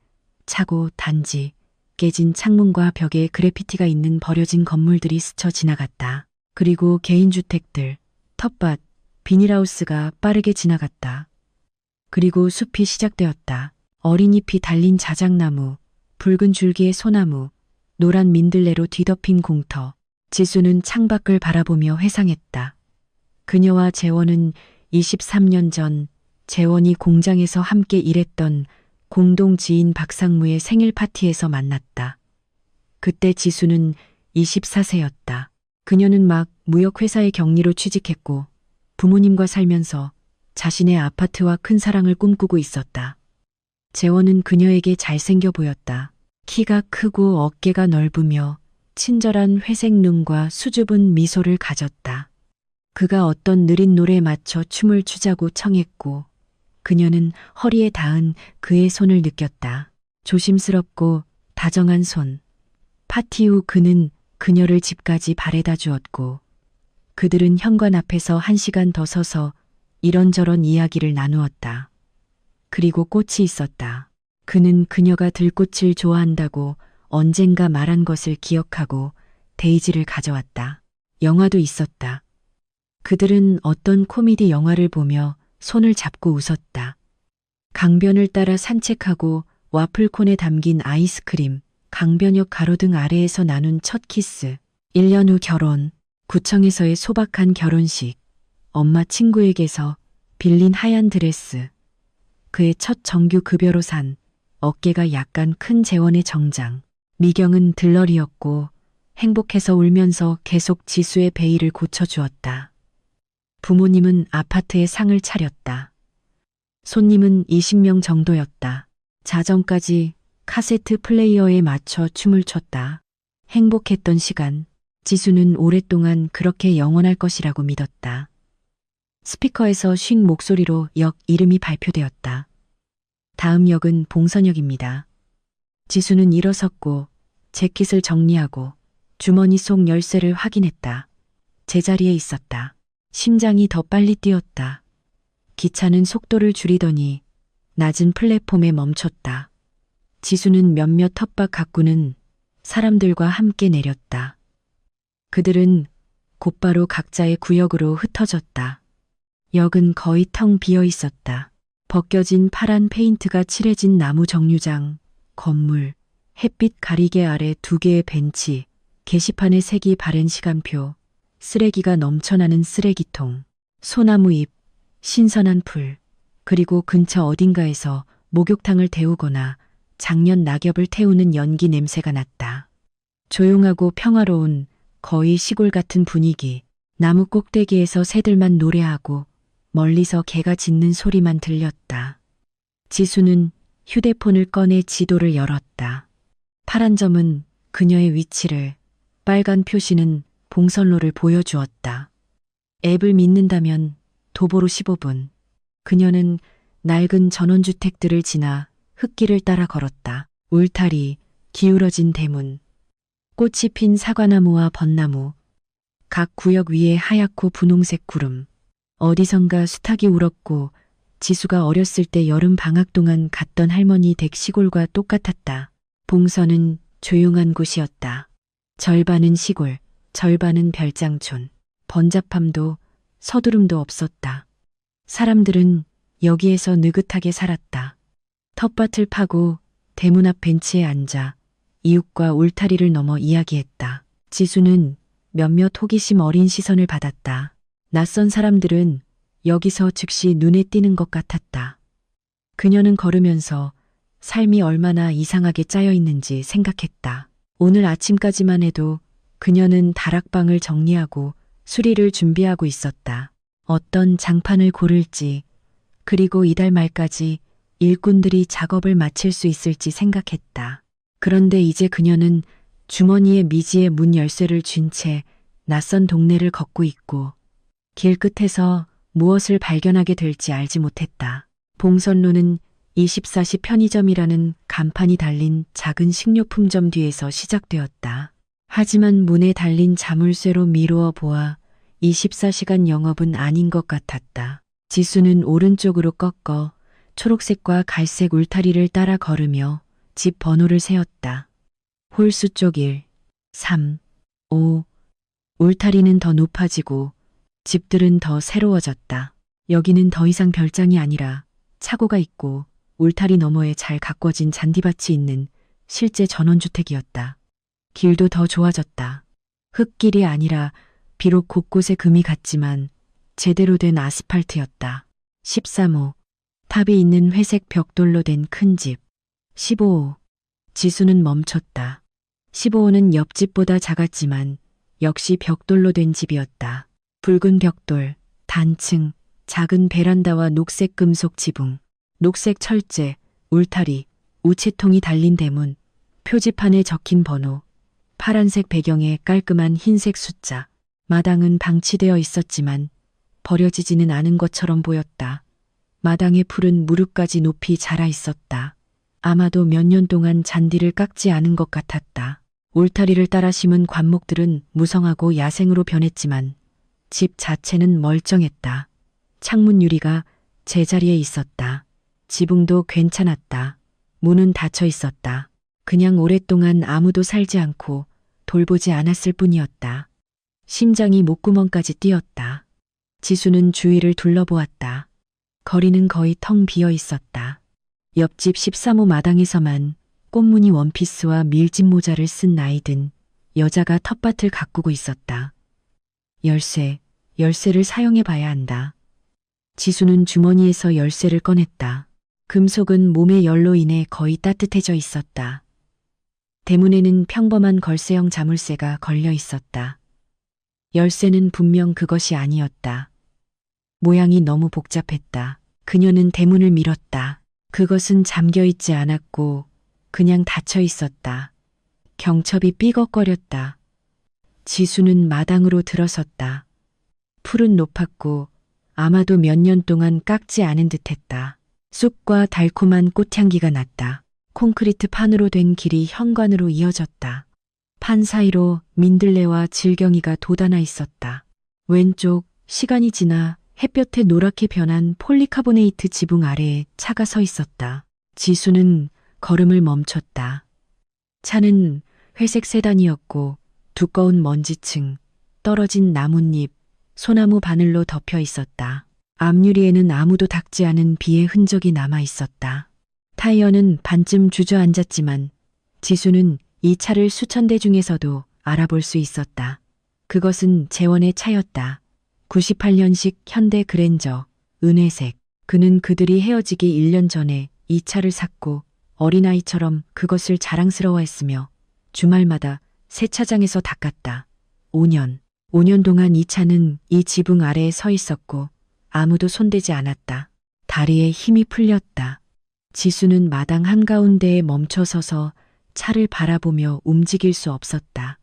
차고, 단지, 깨진 창문과 벽에 그래피티가 있는 버려진 건물들이 스쳐 지나갔다. 그리고 개인주택들, 텃밭, 비닐하우스가 빠르게 지나갔다. 그리고 숲이 시작되었다. 어린 잎이 달린 자작나무, 붉은 줄기의 소나무, 노란 민들레로 뒤덮인 공터. 지수는 창밖을 바라보며 회상했다. 그녀와 재원은 23년 전 재원이 공장에서 함께 일했던 공동 지인 박상무의 생일 파티에서 만났다. 그때 지수는 24세였다. 그녀는 막 무역회사의 경리로 취직했고 부모님과 살면서 자신의 아파트와 큰 사랑을 꿈꾸고 있었다. 재원은 그녀에게 잘생겨 보였다. 키가 크고 어깨가 넓으며 친절한 회색 눈과 수줍은 미소를 가졌다. 그가 어떤 느린 노래에 맞춰 춤을 추자고 청했고 그녀는 허리에 닿은 그의 손을 느꼈다. 조심스럽고 다정한 손. 파티 후 그는 그녀를 집까지 바래다 주었고 그들은 현관 앞에서 1시간 더 서서 이런저런 이야기를 나누었다. 그리고 꽃이 있었다. 그는 그녀가 들꽃을 좋아한다고 언젠가 말한 것을 기억하고 데이지를 가져왔다. 영화도 있었다. 그들은 어떤 코미디 영화를 보며 손을 잡고 웃었다. 강변을 따라 산책하고 와플콘에 담긴 아이스크림, 강변역 가로등 아래에서 나눈 첫 키스, 1년 후 결혼, 구청에서의 소박한 결혼식, 엄마 친구에게서 빌린 하얀 드레스, 그의 첫 정규 급여로 산 어깨가 약간 큰 재원의 정장. 미경은 들러리였고 행복해서 울면서 계속 지수의 베일을 고쳐주었다. 부모님은 아파트에 상을 차렸다. 손님은 20명 정도였다. 자정까지 카세트 플레이어에 맞춰 춤을 췄다. 행복했던 시간. 지수는 오랫동안 그렇게 영원할 것이라고 믿었다. 스피커에서 쉰 목소리로 역 이름이 발표되었다. 다음 역은 봉선역입니다. 지수는 일어섰고 재킷을 정리하고 주머니 속 열쇠를 확인했다. 제자리에 있었다. 심장이 더 빨리 뛰었다. 기차는 속도를 줄이더니 낮은 플랫폼에 멈췄다. 지수는 몇몇 텃밭 가꾸는 사람들과 함께 내렸다. 그들은 곧바로 각자의 구역으로 흩어졌다. 역은 거의 텅 비어 있었다. 벗겨진 파란 페인트가 칠해진 나무 정류장, 건물, 햇빛 가리개 아래 2개의 벤치, 게시판에 색이 바랜 시간표, 쓰레기가 넘쳐나는 쓰레기통, 소나무 잎, 신선한 풀, 그리고 근처 어딘가에서 목욕탕을 데우거나 작년 낙엽을 태우는 연기 냄새가 났다. 조용하고 평화로운 거의 시골 같은 분위기, 나무 꼭대기에서 새들만 노래하고 멀리서 개가 짖는 소리만 들렸다. 지수는 휴대폰을 꺼내 지도를 열었다. 파란 점은 그녀의 위치를, 빨간 표시는 봉선로를 보여주었다. 앱을 믿는다면 도보로 15분. 그녀는 낡은 전원주택들을 지나 흙길을 따라 걸었다. 울타리, 기울어진 대문, 꽃이 핀 사과나무와 벚나무, 각 구역 위에 하얗고 분홍색 구름. 어디선가 수탉이 울었고 지수가 어렸을 때 여름 방학 동안 갔던 할머니 댁 시골과 똑같았다. 봉선은 조용한 곳이었다. 절반은 시골, 절반은 별장촌. 번잡함도 서두름도 없었다. 사람들은 여기에서 느긋하게 살았다. 텃밭을 파고 대문 앞 벤치에 앉아 이웃과 울타리를 넘어 이야기했다. 지수는 몇몇 호기심 어린 시선을 받았다. 낯선 사람들은 여기서 즉시 눈에 띄는 것 같았다. 그녀는 걸으면서 삶이 얼마나 이상하게 짜여 있는지 생각했다. 오늘 아침까지만 해도 그녀는 다락방을 정리하고 수리를 준비하고 있었다. 어떤 장판을 고를지, 그리고 이달 말까지 일꾼들이 작업을 마칠 수 있을지 생각했다. 그런데 이제 그녀는 주머니에 미지의 문 열쇠를 쥔 채 낯선 동네를 걷고 있고 길 끝에서 무엇을 발견하게 될지 알지 못했다. 봉선로는 24시 편의점이라는 간판이 달린 작은 식료품점 뒤에서 시작되었다. 하지만 문에 달린 자물쇠로 미루어 보아 24시간 영업은 아닌 것 같았다. 지수는 오른쪽으로 꺾어 초록색과 갈색 울타리를 따라 걸으며 집 번호를 세었다. 홀수 쪽 1, 3, 5. 울타리는 더 높아지고 집들은 더 새로워졌다. 여기는 더 이상 별장이 아니라 차고가 있고 울타리 너머에 잘 가꿔진 잔디밭이 있는 실제 전원주택이었다. 길도 더 좋아졌다. 흙길이 아니라 비록 곳곳에 금이 갔지만 제대로 된 아스팔트였다. 13호. 탑이 있는 회색 벽돌로 된 큰 집. 15호. 지수는 멈췄다. 15호는 옆집보다 작았지만 역시 벽돌로 된 집이었다. 붉은 벽돌, 단층, 작은 베란다와 녹색 금속 지붕, 녹색 철제, 울타리, 우체통이 달린 대문, 표지판에 적힌 번호, 파란색 배경에 깔끔한 흰색 숫자. 마당은 방치되어 있었지만 버려지지는 않은 것처럼 보였다. 마당의 풀은 무릎까지 높이 자라 있었다. 아마도 몇 년 동안 잔디를 깎지 않은 것 같았다. 울타리를 따라 심은 관목들은 무성하고 야생으로 변했지만 집 자체는 멀쩡했다. 창문 유리가 제자리에 있었다. 지붕도 괜찮았다. 문은 닫혀 있었다. 그냥 오랫동안 아무도 살지 않고 돌보지 않았을 뿐이었다. 심장이 목구멍까지 뛰었다. 지수는 주위를 둘러보았다. 거리는 거의 텅 비어 있었다. 옆집 13호 마당에서만 꽃무늬 원피스와 밀짚 모자를 쓴 나이든 여자가 텃밭을 가꾸고 있었다. 열쇠를 사용해 봐야 한다. 지수는 주머니에서 열쇠를 꺼냈다. 금속은 몸의 열로 인해 거의 따뜻해져 있었다. 대문에는 평범한 걸쇠형 자물쇠가 걸려 있었다. 열쇠는 분명 그것이 아니었다. 모양이 너무 복잡했다. 그녀는 대문을 밀었다. 그것은 잠겨 있지 않았고 그냥 닫혀 있었다. 경첩이 삐걱거렸다. 지수는 마당으로 들어섰다. 풀은 높았고 아마도 몇 년 동안 깎지 않은 듯했다. 쑥과 달콤한 꽃향기가 났다. 콘크리트 판으로 된 길이 현관으로 이어졌다. 판 사이로 민들레와 질경이가 돋아나 있었다. 왼쪽 시간이 지나 햇볕에 노랗게 변한 폴리카보네이트 지붕 아래에 차가 서 있었다. 지수는 걸음을 멈췄다. 차는 회색 세단이었고 두꺼운 먼지층, 떨어진 나뭇잎, 소나무 바늘로 덮여 있었다. 앞유리에는 아무도 닦지 않은 비의 흔적이 남아 있었다. 타이어는 반쯤 주저앉았지만 지수는 이 차를 수천 대 중에서도 알아볼 수 있었다. 그것은 재원의 차였다. 98년식 현대 그랜저, 은회색. 그는 그들이 헤어지기 1년 전에 이 차를 샀고 어린아이처럼 그것을 자랑스러워했으며 주말마다 세차장에서 닦았다. 5년 동안 이 차는 이 지붕 아래에 서 있었고 아무도 손대지 않았다. 다리에 힘이 풀렸다. 지수는 마당 한가운데에 멈춰서서 차를 바라보며 움직일 수 없었다.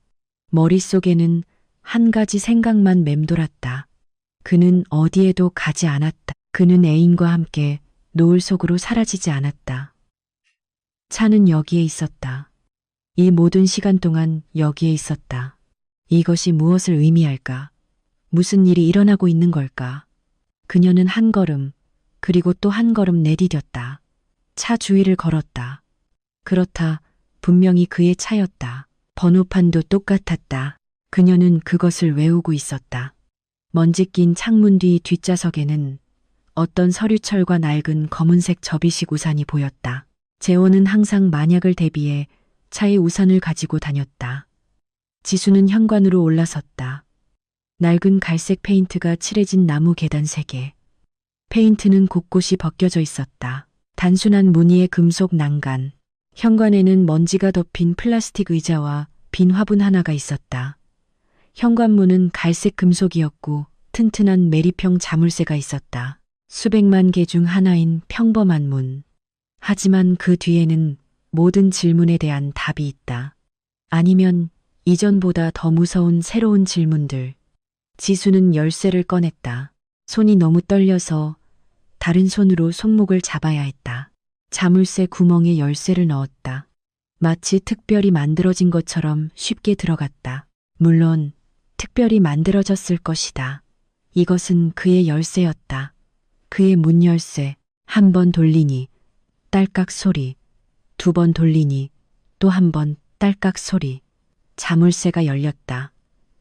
머릿속에는 한 가지 생각만 맴돌았다. 그는 어디에도 가지 않았다. 그는 애인과 함께 노을 속으로 사라지지 않았다. 차는 여기에 있었다. 이 모든 시간 동안 여기에 있었다. 이것이 무엇을 의미할까? 무슨 일이 일어나고 있는 걸까? 그녀는 한 걸음, 그리고 또 한 걸음 내디뎠다. 차 주위를 걸었다. 그렇다. 분명히 그의 차였다. 번호판도 똑같았다. 그녀는 그것을 외우고 있었다. 먼지 낀 창문 뒤 뒷좌석에는 어떤 서류철과 낡은 검은색 접이식 우산이 보였다. 재원은 항상 만약을 대비해 차에 우산을 가지고 다녔다. 지수는 현관으로 올라섰다. 낡은 갈색 페인트가 칠해진 나무 계단 3개. 페인트는 곳곳이 벗겨져 있었다. 단순한 무늬의 금속 난간. 현관에는 먼지가 덮인 플라스틱 의자와 빈 화분 하나가 있었다. 현관문은 갈색 금속이었고 튼튼한 메리평 자물쇠가 있었다. 수백만 개 중 하나인 평범한 문. 하지만 그 뒤에는 모든 질문에 대한 답이 있다. 아니면 이전보다 더 무서운 새로운 질문들. 지수는 열쇠를 꺼냈다. 손이 너무 떨려서 다른 손으로 손목을 잡아야 했다. 자물쇠 구멍에 열쇠를 넣었다. 마치 특별히 만들어진 것처럼 쉽게 들어갔다. 물론 특별히 만들어졌을 것이다. 이것은 그의 열쇠였다. 그의 문 열쇠. 한 번 돌리니 딸깍 소리. 2번 돌리니 또 한 번 딸깍 소리. 자물쇠가 열렸다.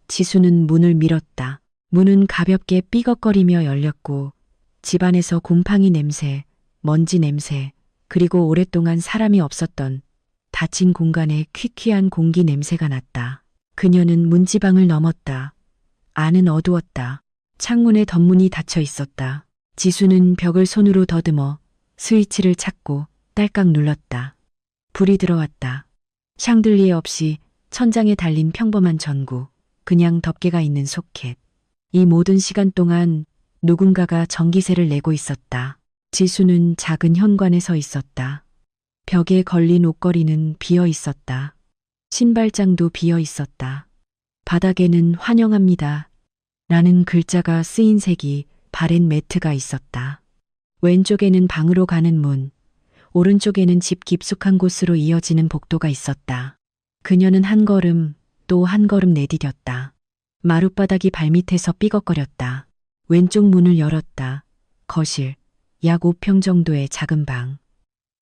지수는 문을 밀었다. 문은 가볍게 삐걱거리며 열렸고 집안에서 곰팡이 냄새, 먼지 냄새, 그리고 오랫동안 사람이 없었던 닫힌 공간에 퀴퀴한 공기 냄새가 났다. 그녀는 문지방을 넘었다. 안은 어두웠다. 창문에 덧문이 닫혀 있었다. 지수는 벽을 손으로 더듬어 스위치를 찾고 딸깍 눌렀다. 불이 들어왔다. 샹들리에 없이 천장에 달린 평범한 전구, 그냥 덮개가 있는 소켓. 이 모든 시간 동안 누군가가 전기세를 내고 있었다. 지수는 작은 현관에 서 있었다. 벽에 걸린 옷걸이는 비어 있었다. 신발장도 비어 있었다. 바닥에는 환영합니다. 라는 글자가 쓰인 색이 바랜 매트가 있었다. 왼쪽에는 방으로 가는 문, 오른쪽에는 집 깊숙한 곳으로 이어지는 복도가 있었다. 그녀는 한 걸음, 또 한 걸음 내디뎠다. 마룻바닥이 발밑에서 삐걱거렸다. 왼쪽 문을 열었다. 거실, 약 5평 정도의 작은 방.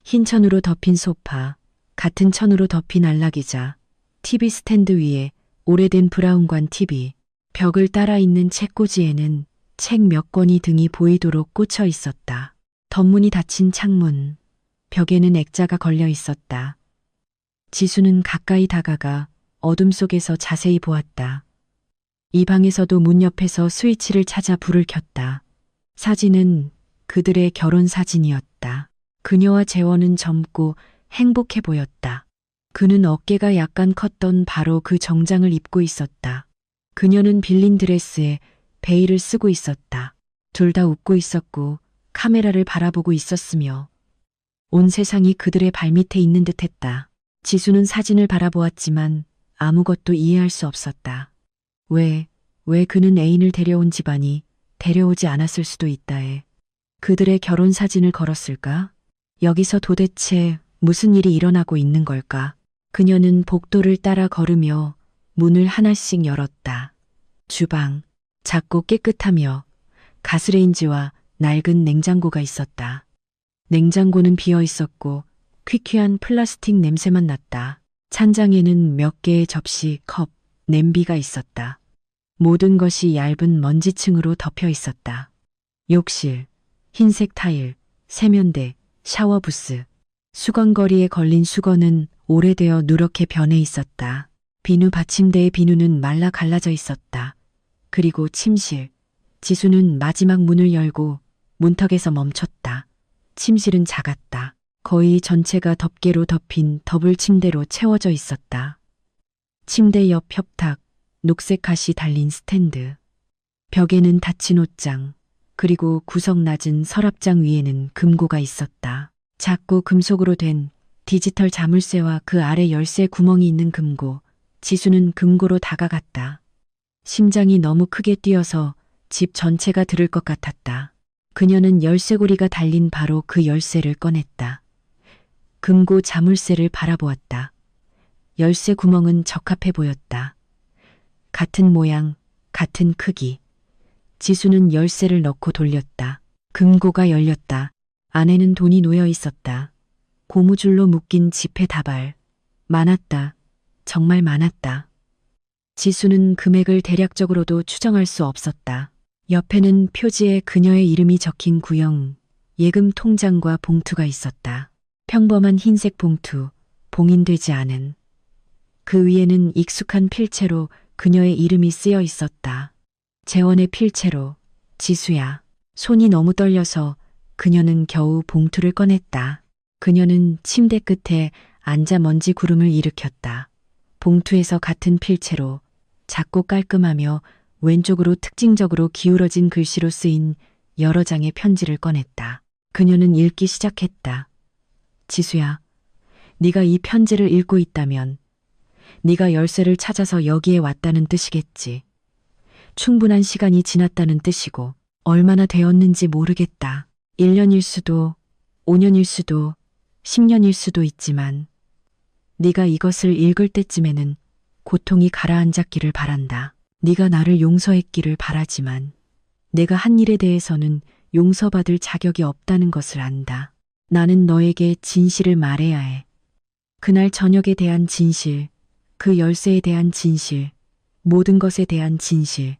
흰 천으로 덮인 소파, 같은 천으로 덮인 안락의자, TV 스탠드 위에 오래된 브라운관 TV, 벽을 따라 있는 책꽂이에는 책 몇 권이 등이 보이도록 꽂혀 있었다. 덧문이 닫힌 창문, 벽에는 액자가 걸려 있었다. 지수는 가까이 다가가 어둠 속에서 자세히 보았다. 이 방에서도 문 옆에서 스위치를 찾아 불을 켰다. 사진은 그들의 결혼 사진이었다. 그녀와 재원은 젊고 행복해 보였다. 그는 어깨가 약간 컸던 바로 그 정장을 입고 있었다. 그녀는 빌린 드레스에 베일을 쓰고 있었다. 둘 다 웃고 있었고 카메라를 바라보고 있었으며 온 세상이 그들의 발밑에 있는 듯했다. 지수는 사진을 바라보았지만 아무것도 이해할 수 없었다. 왜 그는 애인을 데려온 집안이 데려오지 않았을 수도 있다에 그들의 결혼 사진을 걸었을까? 여기서 도대체 무슨 일이 일어나고 있는 걸까? 그녀는 복도를 따라 걸으며 문을 하나씩 열었다. 주방, 작고 깨끗하며 가스레인지와 낡은 냉장고가 있었다. 냉장고는 비어 있었고 퀴퀴한 플라스틱 냄새만 났다. 찬장에는 몇 개의 접시, 컵, 냄비가 있었다. 모든 것이 얇은 먼지층으로 덮여 있었다. 욕실, 흰색 타일, 세면대, 샤워부스, 수건거리에 걸린 수건은 오래되어 누렇게 변해 있었다. 비누 받침대의 비누는 말라 갈라져 있었다. 그리고 침실. 지수는 마지막 문을 열고 문턱에서 멈췄다. 침실은 작았다. 거의 전체가 덮개로 덮인 더블 침대로 채워져 있었다. 침대 옆 협탁, 녹색 갓이 달린 스탠드. 벽에는 닫힌 옷장, 그리고 구석 낮은 서랍장 위에는 금고가 있었다. 작고 금속으로 된 디지털 자물쇠와 그 아래 열쇠 구멍이 있는 금고. 지수는 금고로 다가갔다. 심장이 너무 크게 뛰어서 집 전체가 들을 것 같았다. 그녀는 열쇠고리가 달린 바로 그 열쇠를 꺼냈다. 금고 자물쇠를 바라보았다. 열쇠 구멍은 적합해 보였다. 같은 모양, 같은 크기. 지수는 열쇠를 넣고 돌렸다. 금고가 열렸다. 안에는 돈이 놓여 있었다. 고무줄로 묶인 지폐 다발. 많았다. 정말 많았다. 지수는 금액을 대략적으로도 추정할 수 없었다. 옆에는 표지에 그녀의 이름이 적힌 구형, 예금 통장과 봉투가 있었다. 평범한 흰색 봉투, 봉인되지 않은. 그 위에는 익숙한 필체로 그녀의 이름이 쓰여 있었다. 재원의 필체로, 지수야. 손이 너무 떨려서 그녀는 겨우 봉투를 꺼냈다. 그녀는 침대 끝에 앉아 먼지 구름을 일으켰다. 봉투에서 같은 필체로 작고 깔끔하며 왼쪽으로 특징적으로 기울어진 글씨로 쓰인 여러 장의 편지를 꺼냈다. 그녀는 읽기 시작했다. 지수야, 네가 이 편지를 읽고 있다면 네가 열쇠를 찾아서 여기에 왔다는 뜻이겠지. 충분한 시간이 지났다는 뜻이고 얼마나 되었는지 모르겠다. 1년일 수도 5년일 수도 10년일 수도 있지만 네가 이것을 읽을 때쯤에는 고통이 가라앉았기를 바란다. 네가 나를 용서했기를 바라지만 내가 한 일에 대해서는 용서받을 자격이 없다는 것을 안다. 나는 너에게 진실을 말해야 해. 그날 저녁에 대한 진실, 그 열쇠에 대한 진실, 모든 것에 대한 진실.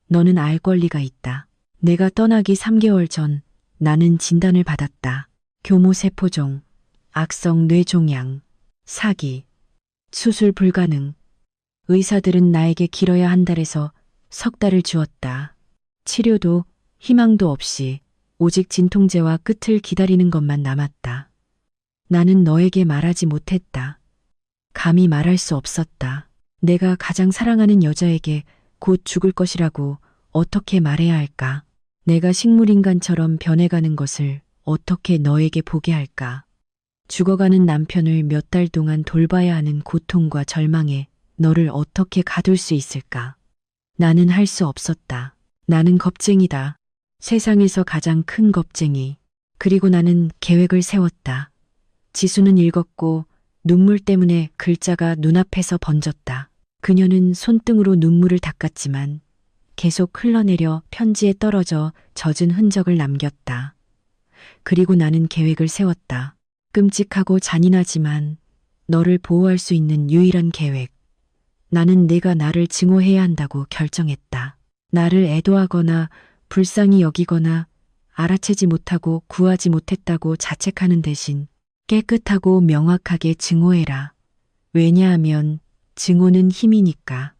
너는 알 권리가 있다. 내가 떠나기 3개월 전 나는 진단을 받았다. 교모세포종, 악성 뇌종양, 사기, 수술 불가능. 의사들은 나에게 길어야 한 달에서 석 달을 주었다. 치료도 희망도 없이 오직 진통제와 끝을 기다리는 것만 남았다. 나는 너에게 말하지 못했다. 감히 말할 수 없었다. 내가 가장 사랑하는 여자에게 곧 죽을 것이라고 어떻게 말해야 할까? 내가 식물인간처럼 변해가는 것을 어떻게 너에게 보게 할까? 죽어가는 남편을 몇 달 동안 돌봐야 하는 고통과 절망에 너를 어떻게 가둘 수 있을까? 나는 할 수 없었다. 나는 겁쟁이다. 세상에서 가장 큰 겁쟁이. 그리고 나는 계획을 세웠다. 지수는 읽었고 눈물 때문에 글자가 눈앞에서 번졌다. 그녀는 손등으로 눈물을 닦았지만 계속 흘러내려 편지에 떨어져 젖은 흔적을 남겼다. 그리고 나는 계획을 세웠다. 끔찍하고 잔인하지만 너를 보호할 수 있는 유일한 계획. 나는 내가 나를 증오해야 한다고 결정했다. 나를 애도하거나 불쌍히 여기거나 알아채지 못하고 구하지 못했다고 자책하는 대신 깨끗하고 명확하게 증오해라. 왜냐하면 증오는 힘이니까.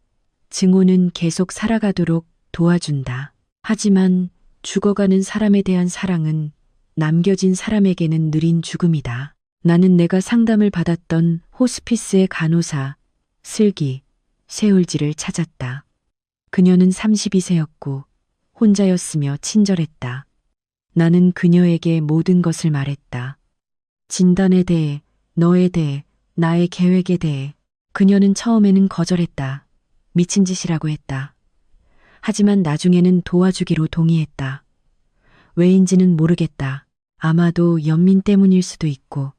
증오는 계속 살아가도록 도와준다. 하지만 죽어가는 사람에 대한 사랑은 남겨진 사람에게는 느린 죽음이다. 나는 내가 상담을 받았던 호스피스의 간호사, 슬기, 세울지를 찾았다. 그녀는 32세였고 혼자였으며 친절했다. 나는 그녀에게 모든 것을 말했다. 진단에 대해, 너에 대해, 나의 계획에 대해. 그녀는 처음에는 거절했다. 미친 짓이라고 했다. 하지만 나중에는 도와주기로 동의했다. 왜인지는 모르겠다. 아마도 연민 때문일 수도 있고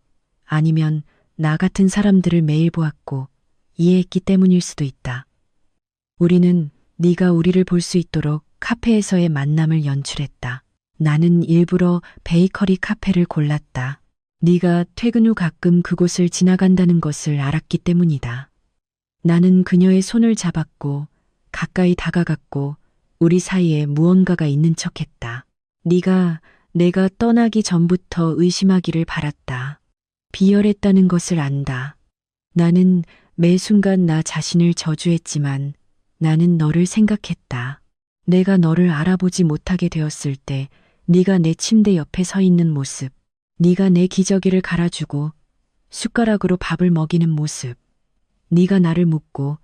아니면 나 같은 사람들을 매일 보았고 이해했기 때문일 수도 있다. 우리는 네가 우리를 볼 수 있도록 카페에서의 만남을 연출했다. 나는 일부러 베이커리 카페를 골랐다. 네가 퇴근 후 가끔 그곳을 지나간다는 것을 알았기 때문이다. 나는 그녀의 손을 잡았고 가까이 다가갔고 우리 사이에 무언가가 있는 척했다. 네가 내가 떠나기 전부터 의심하기를 바랐다. 비열했다는 것을 안다. 나는 매 순간 나 자신을 저주했지만 나는 너를 생각했다. 내가 너를 알아보지 못하게 되었을 때 네가 내 침대 옆에 서 있는 모습, 네가 내 기저귀를 갈아주고 숟가락으로 밥을 먹이는 모습, 네가 나를 묻고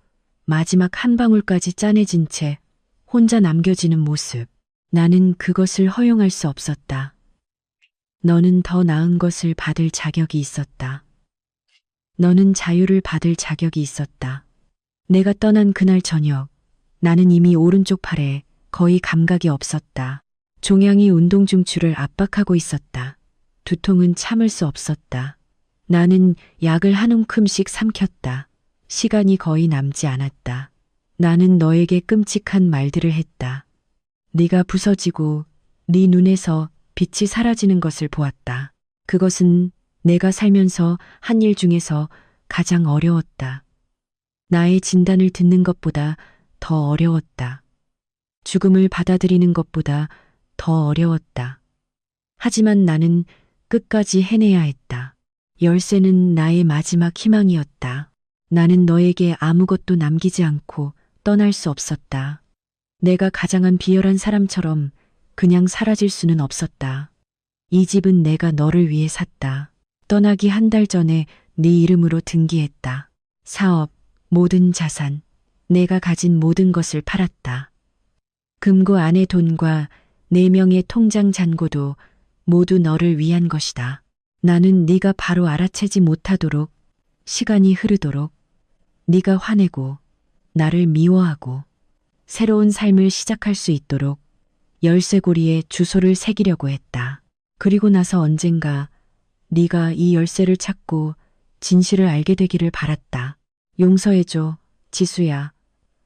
마지막 한 방울까지 짜내진 채 혼자 남겨지는 모습. 나는 그것을 허용할 수 없었다. 너는 더 나은 것을 받을 자격이 있었다. 너는 자유를 받을 자격이 있었다. 내가 떠난 그날 저녁, 나는 이미 오른쪽 팔에 거의 감각이 없었다. 종양이 운동 중추를 압박하고 있었다. 두통은 참을 수 없었다. 나는 약을 한 움큼씩 삼켰다. 시간이 거의 남지 않았다. 나는 너에게 끔찍한 말들을 했다. 네가 부서지고 네 눈에서 빛이 사라지는 것을 보았다. 그것은 내가 살면서 한 일 중에서 가장 어려웠다. 나의 진단을 듣는 것보다 더 어려웠다. 죽음을 받아들이는 것보다 더 어려웠다. 하지만 나는 끝까지 해내야 했다. 열쇠는 나의 마지막 희망이었다. 나는 너에게 아무것도 남기지 않고 떠날 수 없었다. 내가 가장한 비열한 사람처럼 그냥 사라질 수는 없었다. 이 집은 내가 너를 위해 샀다. 떠나기 한 달 전에 네 이름으로 등기했다. 사업, 모든 자산, 내가 가진 모든 것을 팔았다. 금고 안의 돈과 4명의 통장 잔고도 모두 너를 위한 것이다. 나는 네가 바로 알아채지 못하도록, 시간이 흐르도록, 네가 화내고 나를 미워하고 새로운 삶을 시작할 수 있도록 열쇠고리에 주소를 새기려고 했다. 그리고 나서 언젠가 네가 이 열쇠를 찾고 진실을 알게 되기를 바랐다. 용서해줘, 지수야.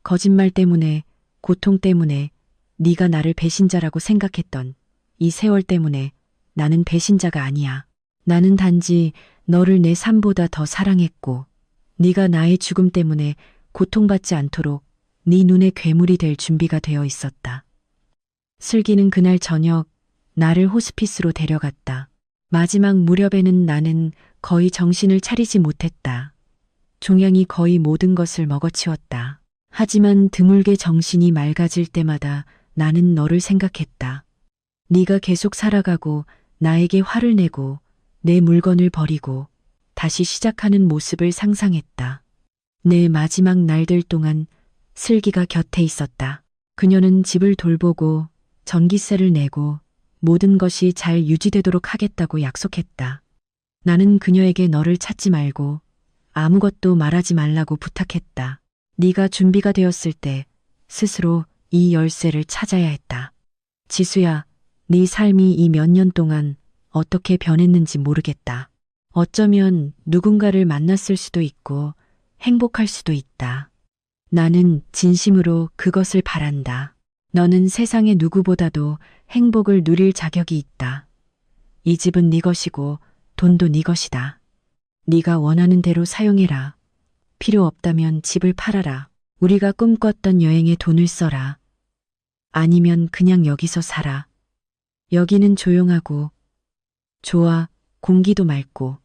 거짓말 때문에, 고통 때문에 네가 나를 배신자라고 생각했던 이 세월 때문에 나는 배신자가 아니야. 나는 단지 너를 내 삶보다 더 사랑했고 네가 나의 죽음 때문에 고통받지 않도록 네 눈의 괴물이 될 준비가 되어 있었다. 슬기는 그날 저녁 나를 호스피스로 데려갔다. 마지막 무렵에는 나는 거의 정신을 차리지 못했다. 종양이 거의 모든 것을 먹어치웠다. 하지만 드물게 정신이 맑아질 때마다 나는 너를 생각했다. 네가 계속 살아가고 나에게 화를 내고 내 물건을 버리고 다시 시작하는 모습을 상상했다. 내 마지막 날들 동안 슬기가 곁에 있었다. 그녀는 집을 돌보고 전기세를 내고 모든 것이 잘 유지되도록 하겠다고 약속했다. 나는 그녀에게 너를 찾지 말고 아무것도 말하지 말라고 부탁했다. 네가 준비가 되었을 때 스스로 이 열쇠를 찾아야 했다. 지수야, 네 삶이 이 몇 년 동안 어떻게 변했는지 모르겠다. 어쩌면 누군가를 만났을 수도 있고 행복할 수도 있다. 나는 진심으로 그것을 바란다. 너는 세상의 누구보다도 행복을 누릴 자격이 있다. 이 집은 네 것이고 돈도 네 것이다. 네가 원하는 대로 사용해라. 필요 없다면 집을 팔아라. 우리가 꿈꿨던 여행에 돈을 써라. 아니면 그냥 여기서 살아. 여기는 조용하고 좋아, 공기도 맑고.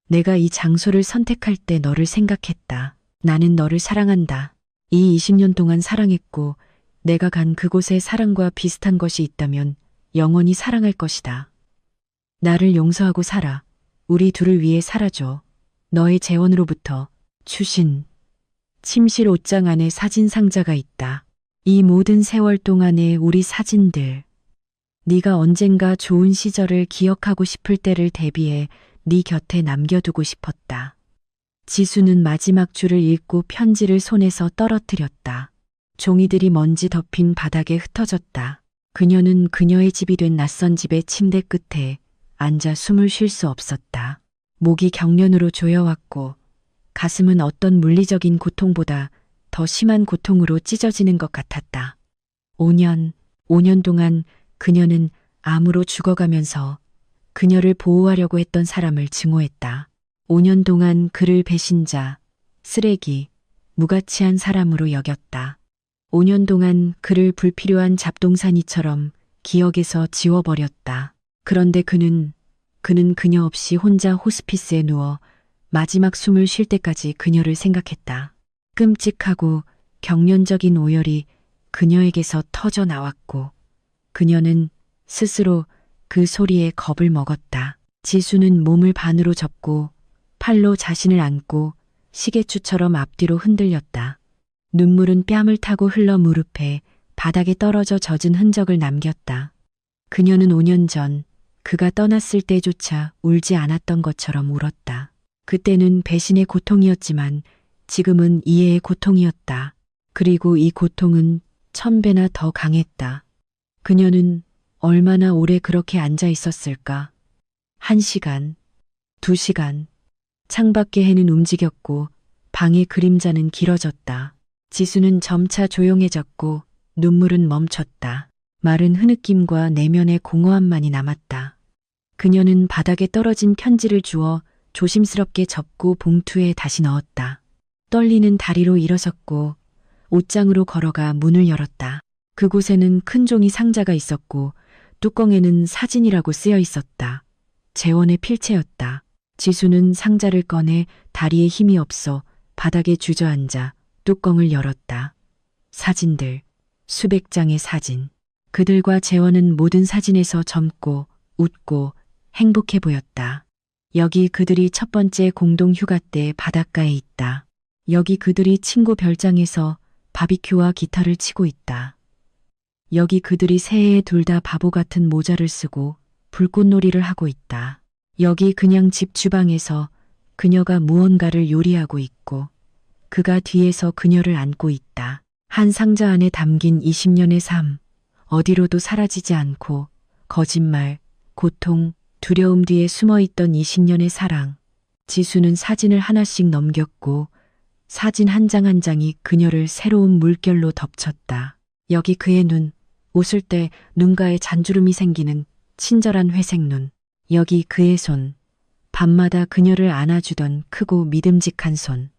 내가 이 장소를 선택할 때 너를 생각했다. 나는 너를 사랑한다. 이 20년 동안 사랑했고 내가 간 그곳에 사랑과 비슷한 것이 있다면 영원히 사랑할 것이다. 나를 용서하고 살아. 우리 둘을 위해 살아줘. 너의 재원으로부터 추신. 침실 옷장 안에 사진 상자가 있다. 이 모든 세월 동안의 우리 사진들. 네가 언젠가 좋은 시절을 기억하고 싶을 때를 대비해 네 곁에 남겨두고 싶었다. 지수는 마지막 줄을 읽고 편지를 손에서 떨어뜨렸다. 종이들이 먼지 덮인 바닥에 흩어졌다. 그녀는 그녀의 집이 된 낯선 집의 침대 끝에 앉아 숨을 쉴 수 없었다. 목이 경련으로 조여왔고 가슴은 어떤 물리적인 고통보다 더 심한 고통으로 찢어지는 것 같았다. 5년 동안 그녀는 암으로 죽어가면서 그녀를 보호하려고 했던 사람을 증오했다. 5년 동안 그를 배신자, 쓰레기, 무가치한 사람으로 여겼다. 5년 동안 그를 불필요한 잡동사니처럼 기억에서 지워버렸다. 그런데 그는 그녀 없이 혼자 호스피스에 누워 마지막 숨을 쉴 때까지 그녀를 생각했다. 끔찍하고 경련적인 오열이 그녀에게서 터져 나왔고 그녀는 스스로 그 소리에 겁을 먹었다. 지수는 몸을 반으로 접고 팔로 자신을 안고 시계추처럼 앞뒤로 흔들렸다. 눈물은 뺨을 타고 흘러 무릎에 바닥에 떨어져 젖은 흔적을 남겼다. 그녀는 5년 전 그가 떠났을 때조차 울지 않았던 것처럼 울었다. 그때는 배신의 고통이었지만 지금은 이해의 고통이었다. 그리고 이 고통은 1000배나 더 강했다. 그녀는 얼마나 오래 그렇게 앉아 있었을까? 1시간, 2시간. 창밖의 해는 움직였고 방의 그림자는 길어졌다. 지수는 점차 조용해졌고 눈물은 멈췄다. 마른 흐느낌과 내면의 공허함만이 남았다. 그녀는 바닥에 떨어진 편지를 주워 조심스럽게 접고 봉투에 다시 넣었다. 떨리는 다리로 일어섰고 옷장으로 걸어가 문을 열었다. 그곳에는 큰 종이 상자가 있었고 뚜껑에는 사진이라고 쓰여 있었다. 재원의 필체였다. 지수는 상자를 꺼내 다리에 힘이 없어 바닥에 주저앉아 뚜껑을 열었다. 사진들, 수백 장의 사진. 그들과 재원은 모든 사진에서 젊고 웃고 행복해 보였다. 여기 그들이 첫 번째 공동 휴가 때 바닷가에 있다. 여기 그들이 친구 별장에서 바비큐와 기타를 치고 있다. 여기 그들이 새해에 둘 다 바보 같은 모자를 쓰고 불꽃놀이를 하고 있다. 여기 그냥 집 주방에서 그녀가 무언가를 요리하고 있고 그가 뒤에서 그녀를 안고 있다. 한 상자 안에 담긴 20년의 삶, 어디로도 사라지지 않고 거짓말, 고통, 두려움 뒤에 숨어있던 20년의 사랑. 지수는 사진을 하나씩 넘겼고 사진 한 장 한 장이 그녀를 새로운 물결로 덮쳤다. 여기 그의 눈, 웃을 때 눈가에 잔주름이 생기는 친절한 회색 눈. 여기 그의 손, 밤마다 그녀를 안아주던 크고 믿음직한 손.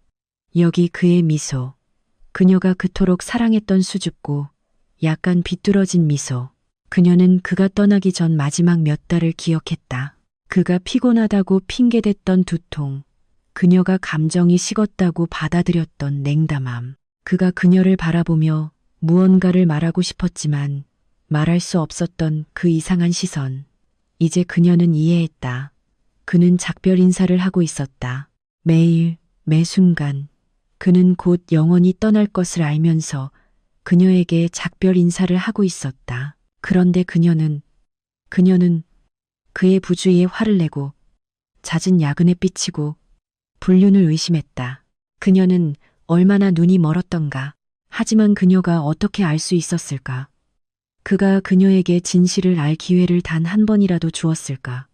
여기 그의 미소, 그녀가 그토록 사랑했던 수줍고 약간 비뚤어진 미소. 그녀는 그가 떠나기 전 마지막 몇 달을 기억했다. 그가 피곤하다고 핑계댔던 두통, 그녀가 감정이 식었다고 받아들였던 냉담함. 그가 그녀를 바라보며 무언가를 말하고 싶었지만 말할 수 없었던 그 이상한 시선. 이제 그녀는 이해했다. 그는 작별 인사를 하고 있었다. 매일, 매 순간. 그는 곧 영원히 떠날 것을 알면서 그녀에게 작별 인사를 하고 있었다. 그런데 그녀는 그의 부주의에 화를 내고 잦은 야근에 삐치고 불륜을 의심했다. 그녀는 얼마나 눈이 멀었던가. 하지만 그녀가 어떻게 알 수 있었을까? 그가 그녀에게 진실을 알 기회를 단 한 번이라도 주었을까?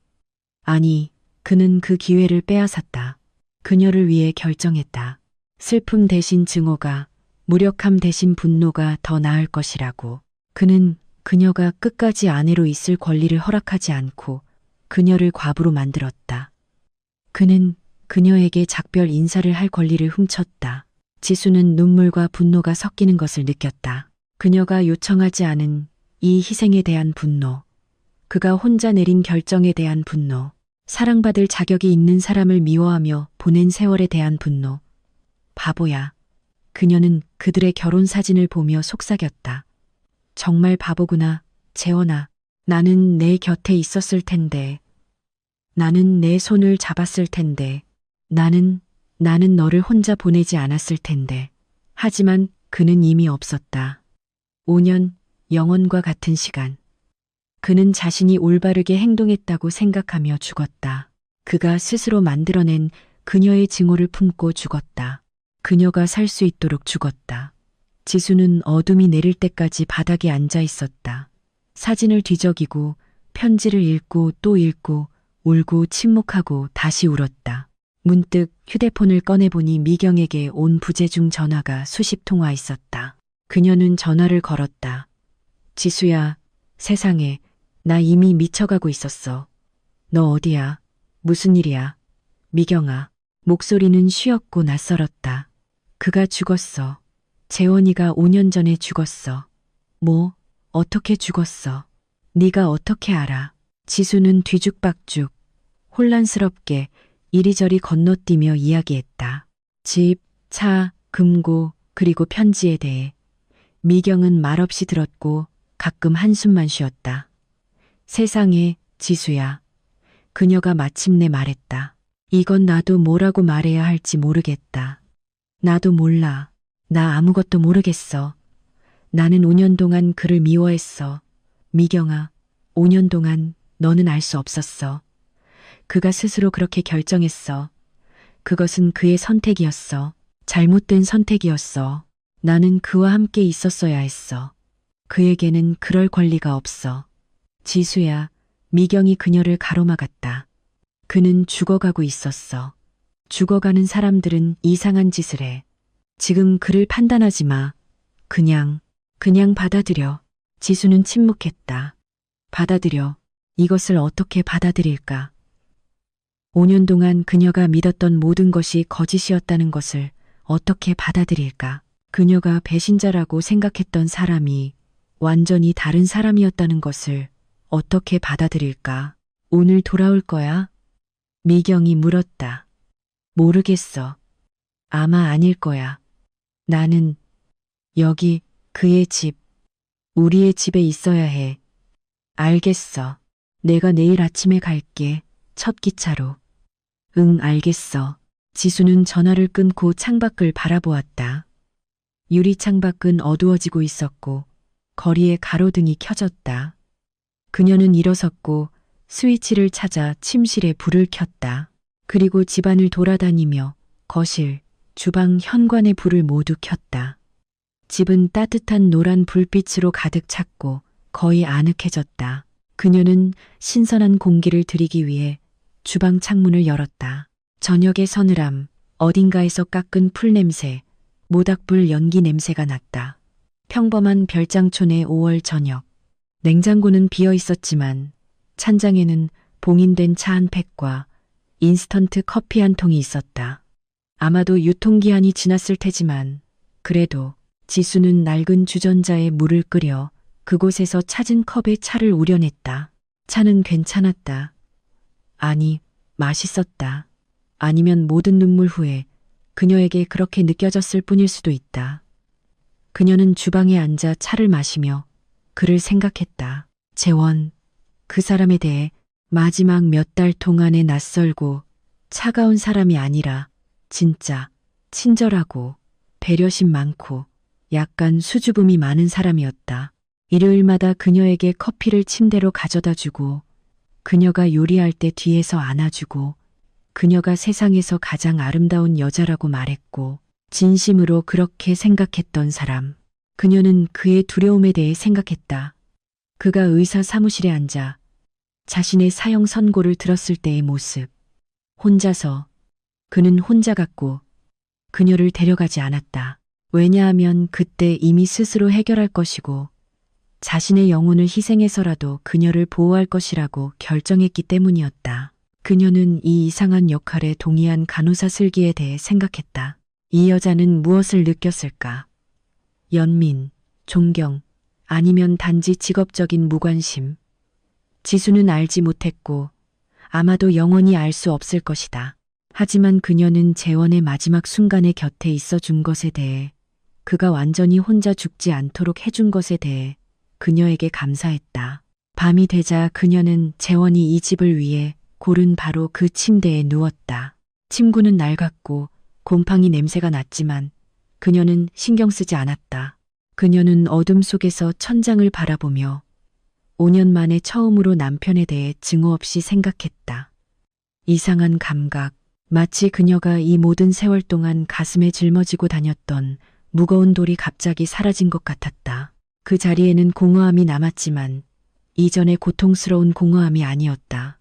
아니, 그는 그 기회를 빼앗았다. 그녀를 위해 결정했다. 슬픔 대신 증오가, 무력함 대신 분노가 더 나을 것이라고. 그는 그녀가 끝까지 아내로 있을 권리를 허락하지 않고 그녀를 과부로 만들었다. 그는 그녀에게 작별 인사를 할 권리를 훔쳤다. 지수는 눈물과 분노가 섞이는 것을 느꼈다. 그녀가 요청하지 않은 이 희생에 대한 분노, 그가 혼자 내린 결정에 대한 분노, 사랑받을 자격이 있는 사람을 미워하며 보낸 세월에 대한 분노. 바보야. 그녀는 그들의 결혼 사진을 보며 속삭였다. 정말 바보구나, 재원아. 나는 내 곁에 있었을 텐데. 나는 내 손을 잡았을 텐데. 나는 너를 혼자 보내지 않았을 텐데. 하지만 그는 이미 없었다. 5년, 영원과 같은 시간. 그는 자신이 올바르게 행동했다고 생각하며 죽었다. 그가 스스로 만들어낸 그녀의 증오를 품고 죽었다. 그녀가 살 수 있도록 죽었다. 지수는 어둠이 내릴 때까지 바닥에 앉아 있었다. 사진을 뒤적이고 편지를 읽고 또 읽고 울고 침묵하고 다시 울었다. 문득 휴대폰을 꺼내보니 미경에게 온 부재중 전화가 수십 통화 있었다. 그녀는 전화를 걸었다. 지수야, 세상에, 나 이미 미쳐가고 있었어. 너 어디야? 무슨 일이야? 미경아. 목소리는 쉬었고 낯설었다. 그가 죽었어. 재원이가 5년 전에 죽었어. 뭐? 어떻게 죽었어? 네가 어떻게 알아? 지수는 뒤죽박죽, 혼란스럽게 이리저리 건너뛰며 이야기했다. 집, 차, 금고, 그리고 편지에 대해. 미경은 말없이 들었고 가끔 한숨만 쉬었다. 세상에, 지수야. 그녀가 마침내 말했다. 이건 나도 뭐라고 말해야 할지 모르겠다. 나도 몰라. 나 아무것도 모르겠어. 나는 5년 동안 그를 미워했어. 미경아, 5년 동안 너는 알 수 없었어. 그가 스스로 그렇게 결정했어. 그것은 그의 선택이었어. 잘못된 선택이었어. 나는 그와 함께 있었어야 했어. 그에게는 그럴 권리가 없어. 지수야, 미경이 그녀를 가로막았다. 그는 죽어가고 있었어. 죽어가는 사람들은 이상한 짓을 해. 지금 그를 판단하지 마. 그냥 받아들여. 지수는 침묵했다. 받아들여. 이것을 어떻게 받아들일까? 5년 동안 그녀가 믿었던 모든 것이 거짓이었다는 것을 어떻게 받아들일까? 그녀가 배신자라고 생각했던 사람이 완전히 다른 사람이었다는 것을 어떻게 받아들일까? 오늘 돌아올 거야? 미경이 물었다. 모르겠어. 아마 아닐 거야. 나는 여기 그의 집, 우리의 집에 있어야 해. 알겠어. 내가 내일 아침에 갈게. 첫 기차로. 응, 알겠어. 지수는 전화를 끊고 창밖을 바라보았다. 유리 창밖은 어두워지고 있었고 거리에 가로등이 켜졌다. 그녀는 일어섰고 스위치를 찾아 침실에 불을 켰다. 그리고 집안을 돌아다니며 거실, 주방 현관의 불을 모두 켰다. 집은 따뜻한 노란 불빛으로 가득 찼고 거의 아늑해졌다. 그녀는 신선한 공기를 들이기 위해 주방 창문을 열었다. 저녁의 서늘함, 어딘가에서 깎은 풀 냄새, 모닥불 연기 냄새가 났다. 평범한 별장촌의 5월 저녁. 냉장고는 비어 있었지만 찬장에는 봉인된 차 한 팩과 인스턴트 커피 한 통이 있었다. 아마도 유통기한이 지났을 테지만 그래도 지수는 낡은 주전자에 물을 끓여 그곳에서 찾은 컵에 차를 우려냈다. 차는 괜찮았다. 아니, 맛있었다. 아니면 모든 눈물 후에 그녀에게 그렇게 느껴졌을 뿐일 수도 있다. 그녀는 주방에 앉아 차를 마시며 그를 생각했다. 재원, 그 사람에 대해 마지막 몇 달 동안의 낯설고 차가운 사람이 아니라 진짜 친절하고 배려심 많고 약간 수줍음이 많은 사람이었다. 일요일마다 그녀에게 커피를 침대로 가져다 주고 그녀가 요리할 때 뒤에서 안아주고 그녀가 세상에서 가장 아름다운 여자라고 말했고 진심으로 그렇게 생각했던 사람. 그녀는 그의 두려움에 대해 생각했다. 그가 의사 사무실에 앉아 자신의 사형 선고를 들었을 때의 모습. 혼자서, 그는 혼자 갔고 그녀를 데려가지 않았다. 왜냐하면 그때 이미 스스로 해결할 것이고 자신의 영혼을 희생해서라도 그녀를 보호할 것이라고 결정했기 때문이었다. 그녀는 이 이상한 역할에 동의한 간호사 슬기에 대해 생각했다. 이 여자는 무엇을 느꼈을까? 연민, 존경, 아니면 단지 직업적인 무관심. 지수는 알지 못했고 아마도 영원히 알 수 없을 것이다. 하지만 그녀는 재원의 마지막 순간에 곁에 있어 준 것에 대해, 그가 완전히 혼자 죽지 않도록 해준 것에 대해 그녀에게 감사했다. 밤이 되자 그녀는 재원이 이 집을 위해 고른 바로 그 침대에 누웠다. 침구는 낡았고 곰팡이 냄새가 났지만 그녀는 신경 쓰지 않았다. 그녀는 어둠 속에서 천장을 바라보며 5년 만에 처음으로 남편에 대해 증오 없이 생각했다. 이상한 감각, 마치 그녀가 이 모든 세월 동안 가슴에 짊어지고 다녔던 무거운 돌이 갑자기 사라진 것 같았다. 그 자리에는 공허함이 남았지만 이전의 고통스러운 공허함이 아니었다.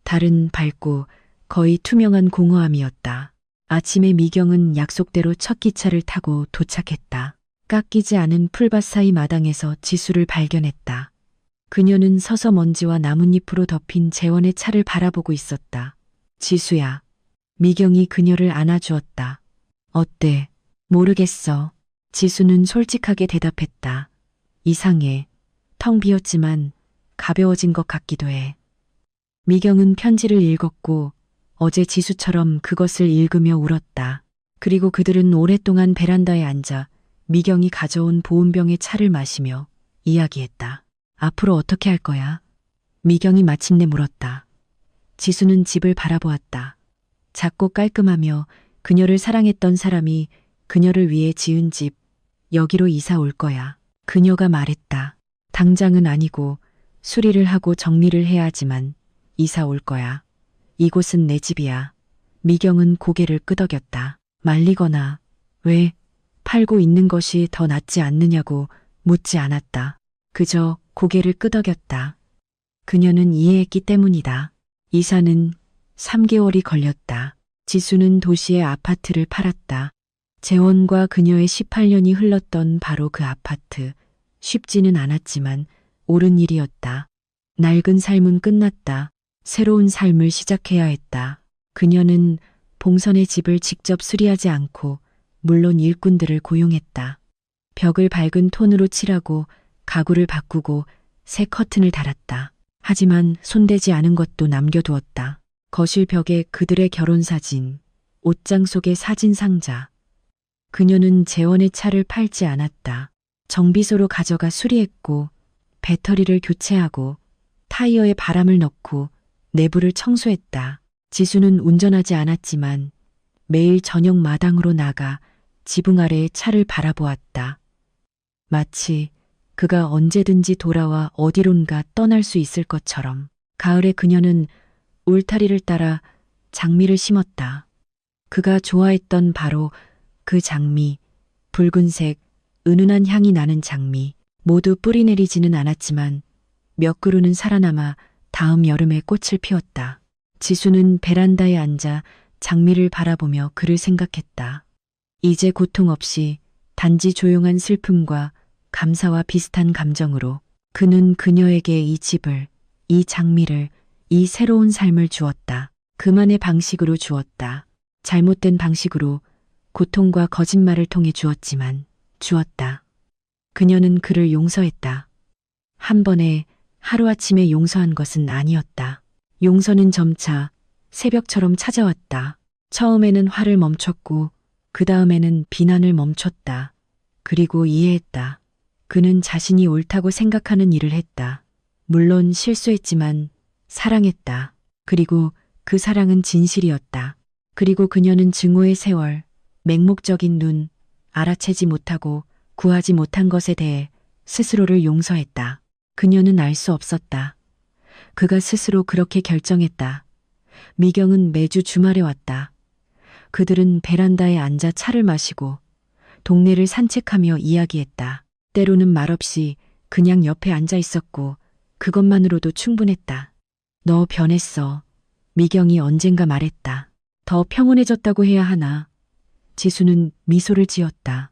다른 밝고 거의 투명한 공허함이었다. 아침에 미경은 약속대로 첫 기차를 타고 도착했다. 깎이지 않은 풀밭 사이 마당에서 지수를 발견했다. 그녀는 서서 먼지와 나뭇잎으로 덮인 재원의 차를 바라보고 있었다. 지수야. 미경이 그녀를 안아주었다. 어때? 모르겠어. 지수는 솔직하게 대답했다. 이상해. 텅 비었지만 가벼워진 것 같기도 해. 미경은 편지를 읽었고 어제 지수처럼 그것을 읽으며 울었다. 그리고 그들은 오랫동안 베란다에 앉아 미경이 가져온 보온병의 차를 마시며 이야기했다. 앞으로 어떻게 할 거야? 미경이 마침내 물었다. 지수는 집을 바라보았다. 작고 깔끔하며 그녀를 사랑했던 사람이 그녀를 위해 지은 집, 여기로 이사 올 거야. 그녀가 말했다. 당장은 아니고 수리를 하고 정리를 해야 하지만 이사 올 거야. 이곳은 내 집이야. 미경은 고개를 끄덕였다. 말리거나 왜 팔고 있는 것이 더 낫지 않느냐고 묻지 않았다. 그저 고개를 끄덕였다. 그녀는 이해했기 때문이다. 이사는 3개월이 걸렸다. 지수는 도시의 아파트를 팔았다. 재원과 그녀의 18년이 흘렀던 바로 그 아파트. 쉽지는 않았지만 옳은 일이었다. 낡은 삶은 끝났다. 새로운 삶을 시작해야 했다. 그녀는 봉선의 집을 직접 수리하지 않고 물론 일꾼들을 고용했다. 벽을 밝은 톤으로 칠하고 가구를 바꾸고 새 커튼을 달았다. 하지만 손대지 않은 것도 남겨두었다. 거실 벽에 그들의 결혼사진, 옷장 속의 사진 상자. 그녀는 재원의 차를 팔지 않았다. 정비소로 가져가 수리했고 배터리를 교체하고 타이어에 바람을 넣고 내부를 청소했다. 지수는 운전하지 않았지만 매일 저녁 마당으로 나가 지붕 아래의 차를 바라보았다. 마치 그가 언제든지 돌아와 어디론가 떠날 수 있을 것처럼. 가을에 그녀는 울타리를 따라 장미를 심었다. 그가 좋아했던 바로 그 장미, 붉은색, 은은한 향이 나는 장미. 모두 뿌리 내리지는 않았지만 몇 그루는 살아남아 다음 여름에 꽃을 피웠다. 지수는 베란다에 앉아 장미를 바라보며 그를 생각했다. 이제 고통 없이 단지 조용한 슬픔과 감사와 비슷한 감정으로 그는 그녀에게 이 집을, 이 장미를, 이 새로운 삶을 주었다. 그만의 방식으로 주었다. 잘못된 방식으로 고통과 거짓말을 통해 주었지만 주었다. 그녀는 그를 용서했다. 한 번에 하루아침에 용서한 것은 아니었다. 용서는 점차 새벽처럼 찾아왔다. 처음에는 화를 멈췄고 그 다음에는 비난을 멈췄다. 그리고 이해했다. 그는 자신이 옳다고 생각하는 일을 했다. 물론 실수했지만 사랑했다. 그리고 그 사랑은 진실이었다. 그리고 그녀는 증오의 세월, 맹목적인 눈, 알아채지 못하고 구하지 못한 것에 대해 스스로를 용서했다. 그녀는 알 수 없었다. 그가 스스로 그렇게 결정했다. 미경은 매주 주말에 왔다. 그들은 베란다에 앉아 차를 마시고 동네를 산책하며 이야기했다. 때로는 말없이 그냥 옆에 앉아 있었고 그것만으로도 충분했다. 너 변했어. 미경이 언젠가 말했다. 더 평온해졌다고 해야 하나. 지수는 미소를 지었다.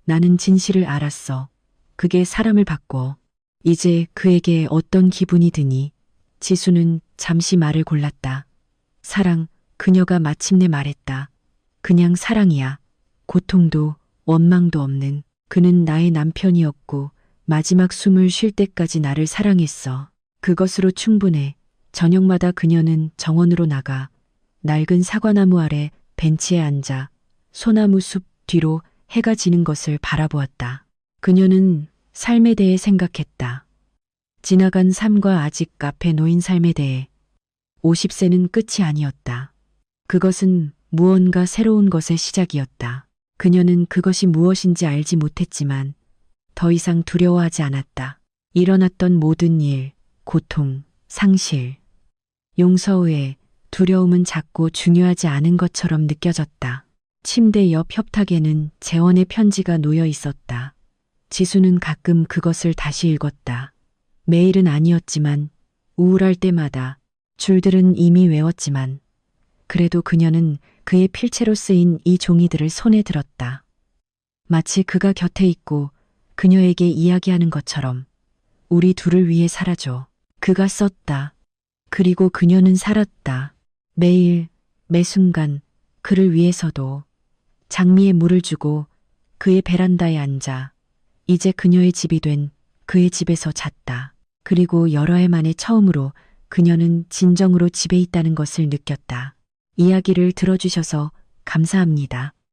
나는 진실을 알았어. 그게 사람을 바꿔. 이제 그에게 어떤 기분이 드니? 지수는 잠시 말을 골랐다. 사랑, 그녀가 마침내 말했다. 그냥 사랑이야. 고통도 원망도 없는. 그는 나의 남편이었고 마지막 숨을 쉴 때까지 나를 사랑했어. 그것으로 충분해. 저녁마다 그녀는 정원으로 나가 낡은 사과나무 아래 벤치에 앉아 소나무 숲 뒤로 해가 지는 것을 바라보았다. 그녀는 삶에 대해 생각했다. 지나간 삶과 아직 앞에 놓인 삶에 대해. 50세는 끝이 아니었다. 그것은 무언가 새로운 것의 시작이었다. 그녀는 그것이 무엇인지 알지 못했지만 더 이상 두려워하지 않았다. 일어났던 모든 일, 고통, 상실, 용서 후에 두려움은 작고 중요하지 않은 것처럼 느껴졌다. 침대 옆 협탁에는 재원의 편지가 놓여 있었다. 지수는 가끔 그것을 다시 읽었다. 매일은 아니었지만 우울할 때마다. 줄들은 이미 외웠지만 그래도 그녀는 그의 필체로 쓰인 이 종이들을 손에 들었다. 마치 그가 곁에 있고 그녀에게 이야기하는 것처럼. 우리 둘을 위해 살아줘. 그가 썼다. 그리고 그녀는 살았다. 매일, 매 순간 그를 위해서도. 장미에 물을 주고 그의 베란다에 앉아 이제 그녀의 집이 된 그의 집에서 잤다. 그리고 여러 해 만에 처음으로 그녀는 진정으로 집에 있다는 것을 느꼈다. 이야기를 들어주셔서 감사합니다.